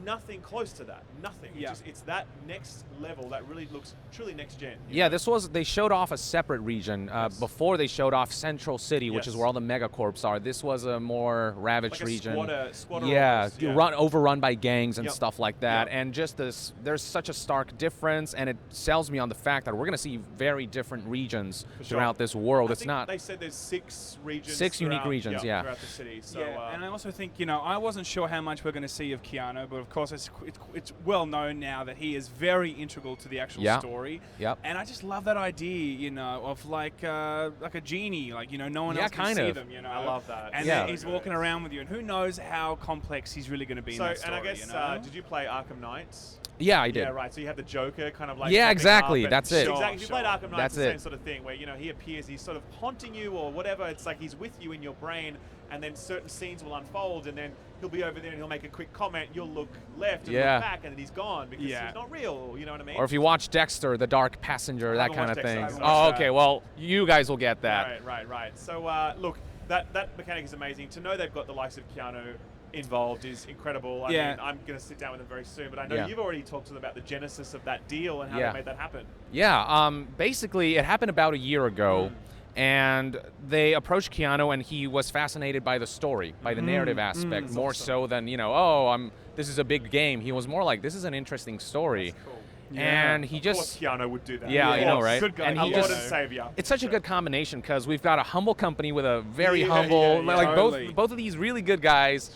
Nothing close to that. Nothing. Yeah. It's that next level that really looks truly next gen. Yeah, they showed off a separate region before they showed off Central City, which is Yes. where all the megacorps are. This was a more ravaged Like a region. squatter Yeah, almost, overrun by gangs and Yep. stuff like that. Yep. And just there's such a stark difference, and it sells me on the fact that we're going to see very different regions For sure. throughout this world. I It's think not. They said there's 6 regions. Six unique throughout- regions, yeah. Throughout the city. So, yeah, and I also think I wasn't sure how much we're going to see of Keanu, but of course it's well known now that he is very integral to the actual story. Yep. And I just love that idea, you know, of like a genie, like, you know, no one else can see them, you know. I love that. And then he's walking around with you, and who knows how complex he's really going to be in that story. And I guess, you know? did you play Arkham Knights? Yeah, I did. Yeah, right. So you have the Joker kind of like... Yeah, exactly. That's it. Exactly. If you played Arkham Knights, That's it's the it. same sort of thing where, you know, he appears, he's sort of haunting you or whatever. It's like he's with you in your brain, and then certain scenes will unfold, and then he'll be over there and he'll make a quick comment. You'll look left and look back, and then he's gone because he's not real. You know what I mean? Or if you watch Dexter, The Dark Passenger, that kind of thing. Oh, okay. Well, you guys will get that. Right. So, look, that mechanic is amazing. To know they've got the likes of Keanu involved is incredible. I mean, I'm going to sit down with them very soon, but I know you've already talked to them about the genesis of that deal and how they made that happen. Yeah, basically it happened about a year ago, and they approached Keanu, and he was fascinated by the story, by the narrative aspect, more so than, you know, this is a big game. He was more like, this is an interesting story. That's cool. And he Of just... course Keanu would do that. Yeah, you know, right? Good guy. And Our he Lord just... and Savior. It's such a good combination because we've got a humble company with a very humble, like both of these really good guys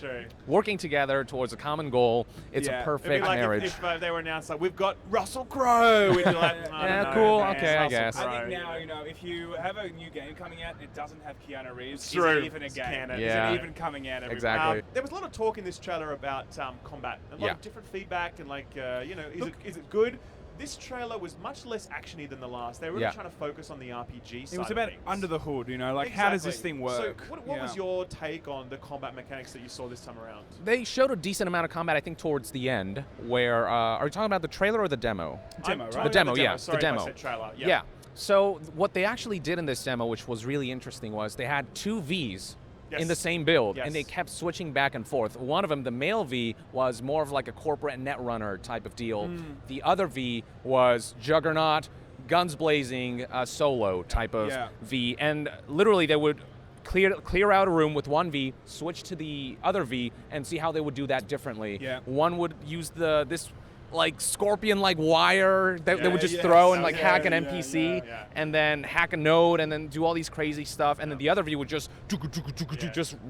working together towards a common goal. It's a perfect marriage. If they were announced like, we've got Russell Crowe, we'd be like, cool. Okay, I guess. I think now, you know, if you have a new game coming out and it doesn't have Keanu Reeves, is true. it even a game? Canon. Is it even coming out? Exactly. There was a lot of talk in this trailer about combat, a lot of different feedback, and like, you know, is it good? This trailer was much less actiony than the last. They were really trying to focus on the RPG side. It was about under the hood, you know, like how does this thing work? So what was your take on the combat mechanics that you saw this time around? They showed a decent amount of combat, I think, towards the end, where, are we talking about the trailer or the demo? Demo, right? The demo, Sorry the demo. If I said trailer. Yeah. So what they actually did in this demo, which was really interesting, was they had two Vs in the same build, and they kept switching back and forth. One of them, the male V, was more of like a corporate netrunner type of deal. The other V was Juggernaut, guns blazing, solo type of V. And literally they would clear out a room with one V, switch to the other V, and see how they would do that differently. One would use this like scorpion-like wire that they would just throw and like hack an NPC and then hack a node and then do all these crazy stuff, and then the other view would just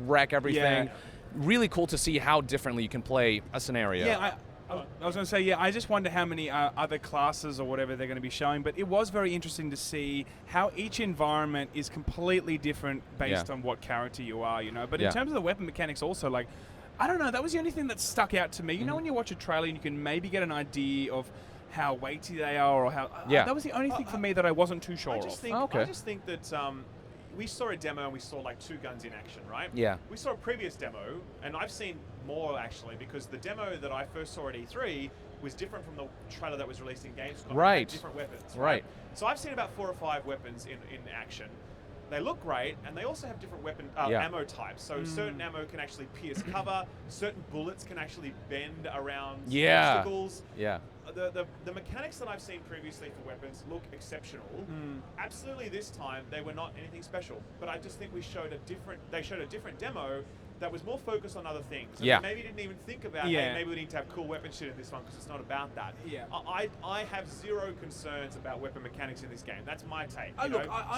wreck everything. Really cool to see how differently you can play a scenario. I was going to say, I just wonder how many other classes or whatever they're going to be showing, but it was very interesting to see how each environment is completely different based on what character you are, you know. But in terms of the weapon mechanics also, like, I don't know, that was the only thing that stuck out to me. You know, when you watch a trailer and you can maybe get an idea of how weighty they are or how... that was the only thing for me that I wasn't too sure of. I just think that we saw a demo and we saw like two guns in action, right? Yeah. We saw a previous demo, and I've seen more actually, because the demo that I first saw at E3 was different from the trailer that was released in Gamescom. Right. It had different weapons. Right. So I've seen about 4 or 5 weapons in action. They look great, and they also have different weapon ammo types. So certain ammo can actually pierce cover. Certain bullets can actually bend around obstacles. Yeah. The mechanics that I've seen previously for weapons look exceptional. Absolutely, this time they were not anything special. But I just think they showed a different demo that was more focused on other things. And maybe didn't even think about, hey, maybe we need to have cool weapon shit in this one because it's not about that. I have zero concerns about weapon mechanics in this game. That's my take.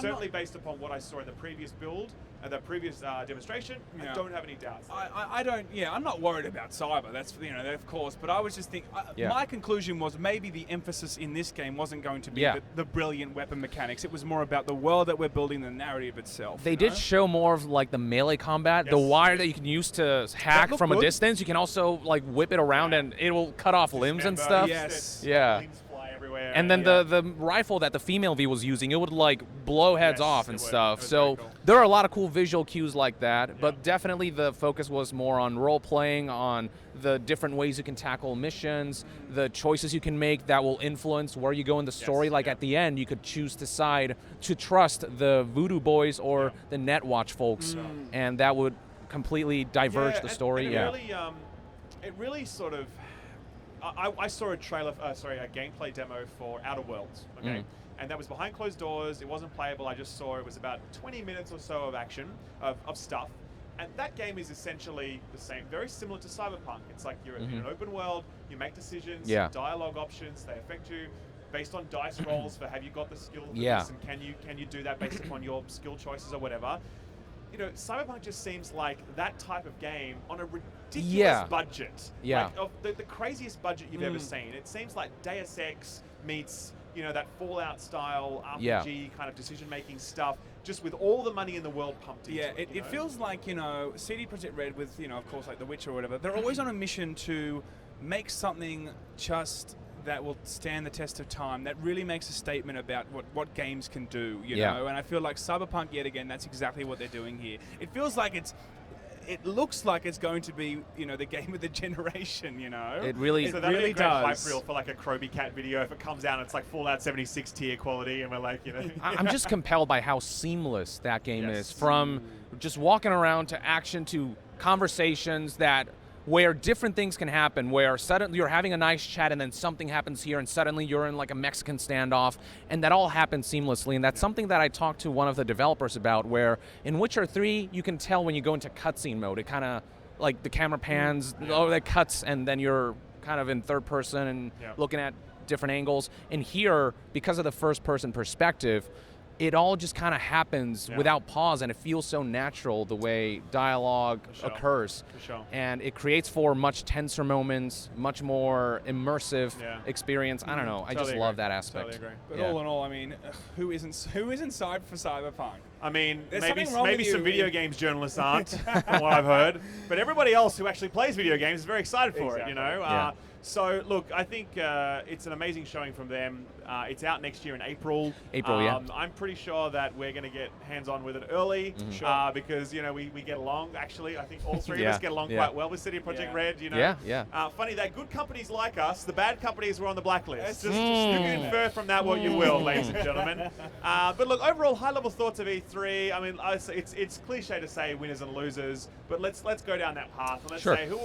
Certainly based upon what I saw in the previous build, the previous demonstration, I don't have any doubts. I'm not worried about cyber. That's, you know, of course. But I was just thinking, my conclusion was maybe the emphasis in this game wasn't going to be the brilliant weapon mechanics. It was more about the world that we're building, the narrative itself. They did show more of like the melee combat, the wire that you can use to hack from a distance. You can also like whip it around and it will cut off limbs and stuff. Limbs fly everywhere. And then the rifle that the female V was using, it would like blow heads off and stuff. So there are a lot of cool visual cues like that, but definitely the focus was more on role playing, on the different ways you can tackle missions, the choices you can make that will influence where you go in the story. Like at the end, you could choose to decide to trust the Voodoo Boys or the Netwatch folks, and that would completely diverge the story. It really sort of... I saw a gameplay demo for Outer Worlds, okay? And that was behind closed doors. It wasn't playable. I just saw it was about 20 minutes or so of action, of stuff. And that game is essentially the same, very similar to Cyberpunk. It's like you're in an open world, you make decisions, dialogue options, they affect you based on dice rolls for have you got the skill for this, and can you do that based upon your skill choices or whatever. You know, Cyberpunk just seems like that type of game on a ridiculous budget. Yeah. Like, of the craziest budget you've ever seen. It seems like Deus Ex meets, you know, that Fallout style RPG kind of decision-making stuff, just with all the money in the world pumped into it. It feels like, you know, CD Projekt Red with, you know, of course, like The Witcher or whatever, they're always on a mission to make something just that will stand the test of time, that really makes a statement about what games can do, you know? And I feel like Cyberpunk, yet again, that's exactly what they're doing here. It feels like it looks like it's going to be, you know, the game of the generation, you know? It really, so really does. Hype reel for like a Kroby Cat video. If it comes out, it's like Fallout 76 tier quality, and we're like, you know. I'm just compelled by how seamless that game is. From just walking around to action to conversations where different things can happen, where suddenly you're having a nice chat and then something happens here and suddenly you're in like a Mexican standoff, and that all happens seamlessly. And that's something that I talked to one of the developers about, where in Witcher 3 you can tell when you go into cutscene mode, it kind of like the camera pans, that cuts, and then you're kind of in third person and looking at different angles. And here, because of the first person perspective, it all just kind of happens without pause, and it feels so natural the way dialogue occurs. For sure. And it creates for much tenser moments, much more immersive experience. I don't know. I just love that aspect. Totally agree. But all in all, I mean, who isn't psyched for Cyberpunk? I mean, There's maybe some video games journalists aren't, from what I've heard. But everybody else who actually plays video games is very excited for it, you know? So, look, I think it's an amazing showing from them. It's out next year in April. I'm pretty sure that we're going to get hands-on with it early because, you know, we get along, actually. I think all three of us get along quite well with CD Projekt Red, you know. Funny that good companies like us, the bad companies were on the blacklist. Just you can infer from that what you will, ladies and gentlemen. But look, overall, high-level thoughts of E3. I mean, it's cliche to say winners and losers, but let's go down that path and let's say who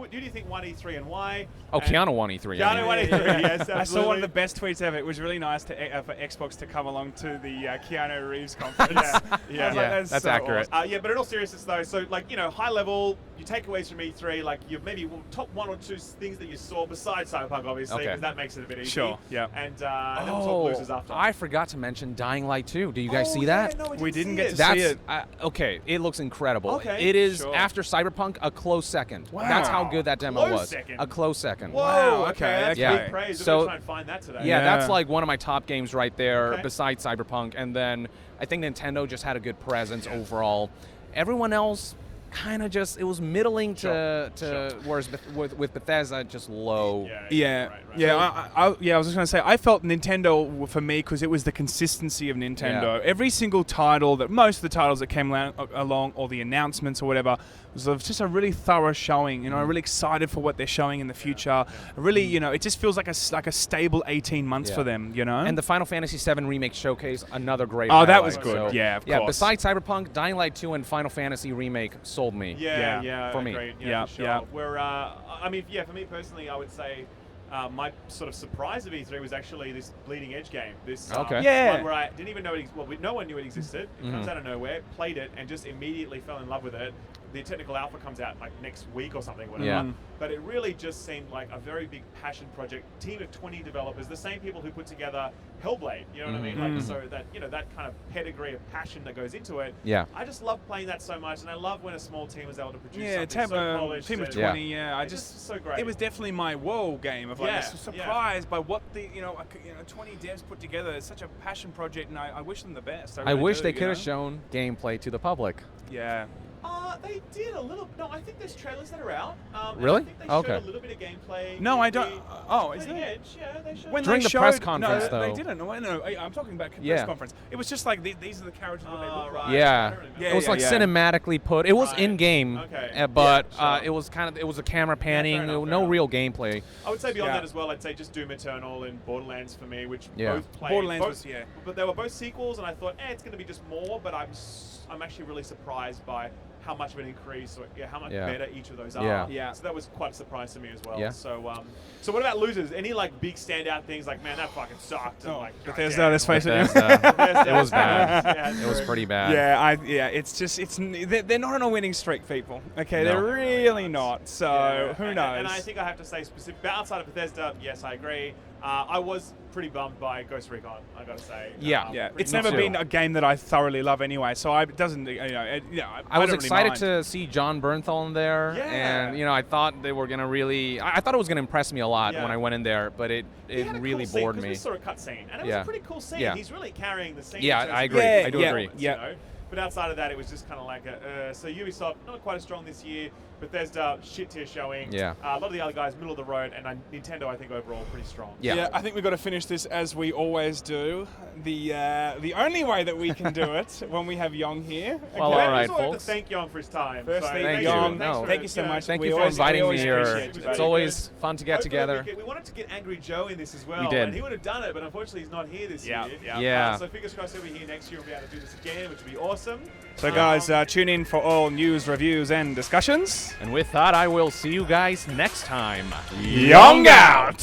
do you think won E3 and why? Oh, Keanu won E3. Keanu won E3. Yes, absolutely. I saw one of the best tweets ever. It was really nice for Xbox to come along to the Keanu Reeves conference. That's so accurate. Awesome. But in all seriousness, though, so like, you know, high level, your takeaways from E3, like you maybe top one or two things that you saw besides Cyberpunk, obviously, because that makes it a bit easy. Sure. Yeah. And then we'll talk losers after. I forgot to mention Dying Light 2. Do you guys see that? No, we didn't get to see it. Okay, it looks incredible. Okay. It is, after Cyberpunk, a close second. Wow. That's how good that demo was. Second. A close second. Whoa, Wow, okay. That's big praise. So, I'm going to try and find that today. Yeah, that's like one of my top games right there besides Cyberpunk. And then I think Nintendo just had a good presence overall. Everyone else kind of just, it was middling whereas with Bethesda, just low. I was just going to say, I felt Nintendo, for me, because it was the consistency of Nintendo. Every single title, most of the titles that came along, or the announcements or whatever, was just a really thorough showing. You know, I'm really excited for what they're showing in the future. Really, you know, it just feels like a stable 18 months for them, you know? And the Final Fantasy VII Remake Showcase, another great highlight. That was good. So, of course. Besides Cyberpunk, Dying Light 2 and Final Fantasy Remake sold me. For me. Great. For sure. We're, I mean, for me personally, I would say my sort of surprise of E3 was actually this Bleeding Edge game. This one where I didn't even know no one knew it existed. It comes out of nowhere, played it, and just immediately fell in love with it. The technical alpha comes out like next week or something, whatever. But it really just seemed like a very big passion project. Team of 20 developers, the same people who put together Hellblade. You know what I mean? Like, so that, you know, that kind of pedigree of passion that goes into it. I just love playing that so much, and I love when a small team is able to produce something so polished. Team of 20. It's just so great. It was definitely my whoa game of like surprised by what the 20 devs put together. It's such a passion project, and I wish them the best. I wish they could have shown gameplay to the public. They did a little. No, I think there's trailers that are out. Really? I think they showed a little bit of gameplay. No, I don't. Is it? Edge, they showed. When during the press conference, no, though. They didn't. No, I'm talking about press conference. It was just like these are the characters that they look like. It was like cinematically put. It was in game, but it was it was a camera panning. No real gameplay. I would say beyond that as well. I'd say just Doom Eternal and Borderlands for me, which both played. Borderlands but they were both sequels, and I thought, it's going to be just more. But I'm actually really surprised by how much of an increase or how much better each of those are. So that was quite a surprise to me as well. So what about losers? Any like big standout things like, man, that fucking sucked? Bethesda, let's face it. It was bad. It was pretty bad. It's just they're not on a winning streak, people. Okay, they're really not. So who knows? And I think I have to say, outside of Bethesda, yes, I agree. I was pretty bummed by Ghost Recon, I gotta say. Yeah. It's Me never too. been a game that I thoroughly love anyway, so it doesn't, I was don't excited really mind. to see John Bernthal in there, Yeah. and I thought they were gonna really. I thought it was gonna impress me a lot Yeah. when I went in there, but it He had a really cool scene, bored 'cause me. We saw a cutscene, and it was Yeah. a pretty cool scene. Yeah. He's really carrying the scene. Yeah, in terms I of agree. the I do agree. elements, Yeah. But outside of that, it was just kind of like so Ubisoft not quite as strong this year. Bethesda shit tier showing. Yeah. A lot of the other guys middle of the road, and Nintendo I think overall pretty strong. Yeah. I think we've got to finish this as we always do. The only way that we can do it when we have Yong here. Well, okay? all right, I just wanted folks. to thank Yong for his time. Firstly, So Thank Yong, you. No. thank you so much. Thank We you for always- we inviting me always here. appreciate you. It's always fun to get Hopefully together. We wanted to get Angry Joe in this as well. We did. And he would have done it, but unfortunately he's not here this Yeah, year. yeah. So fingers crossed he'll be here next year and we'll be able to do this again, which would be awesome. So guys, tune in for all news, reviews, and discussions. And with that, I will see you guys next time. Yong out!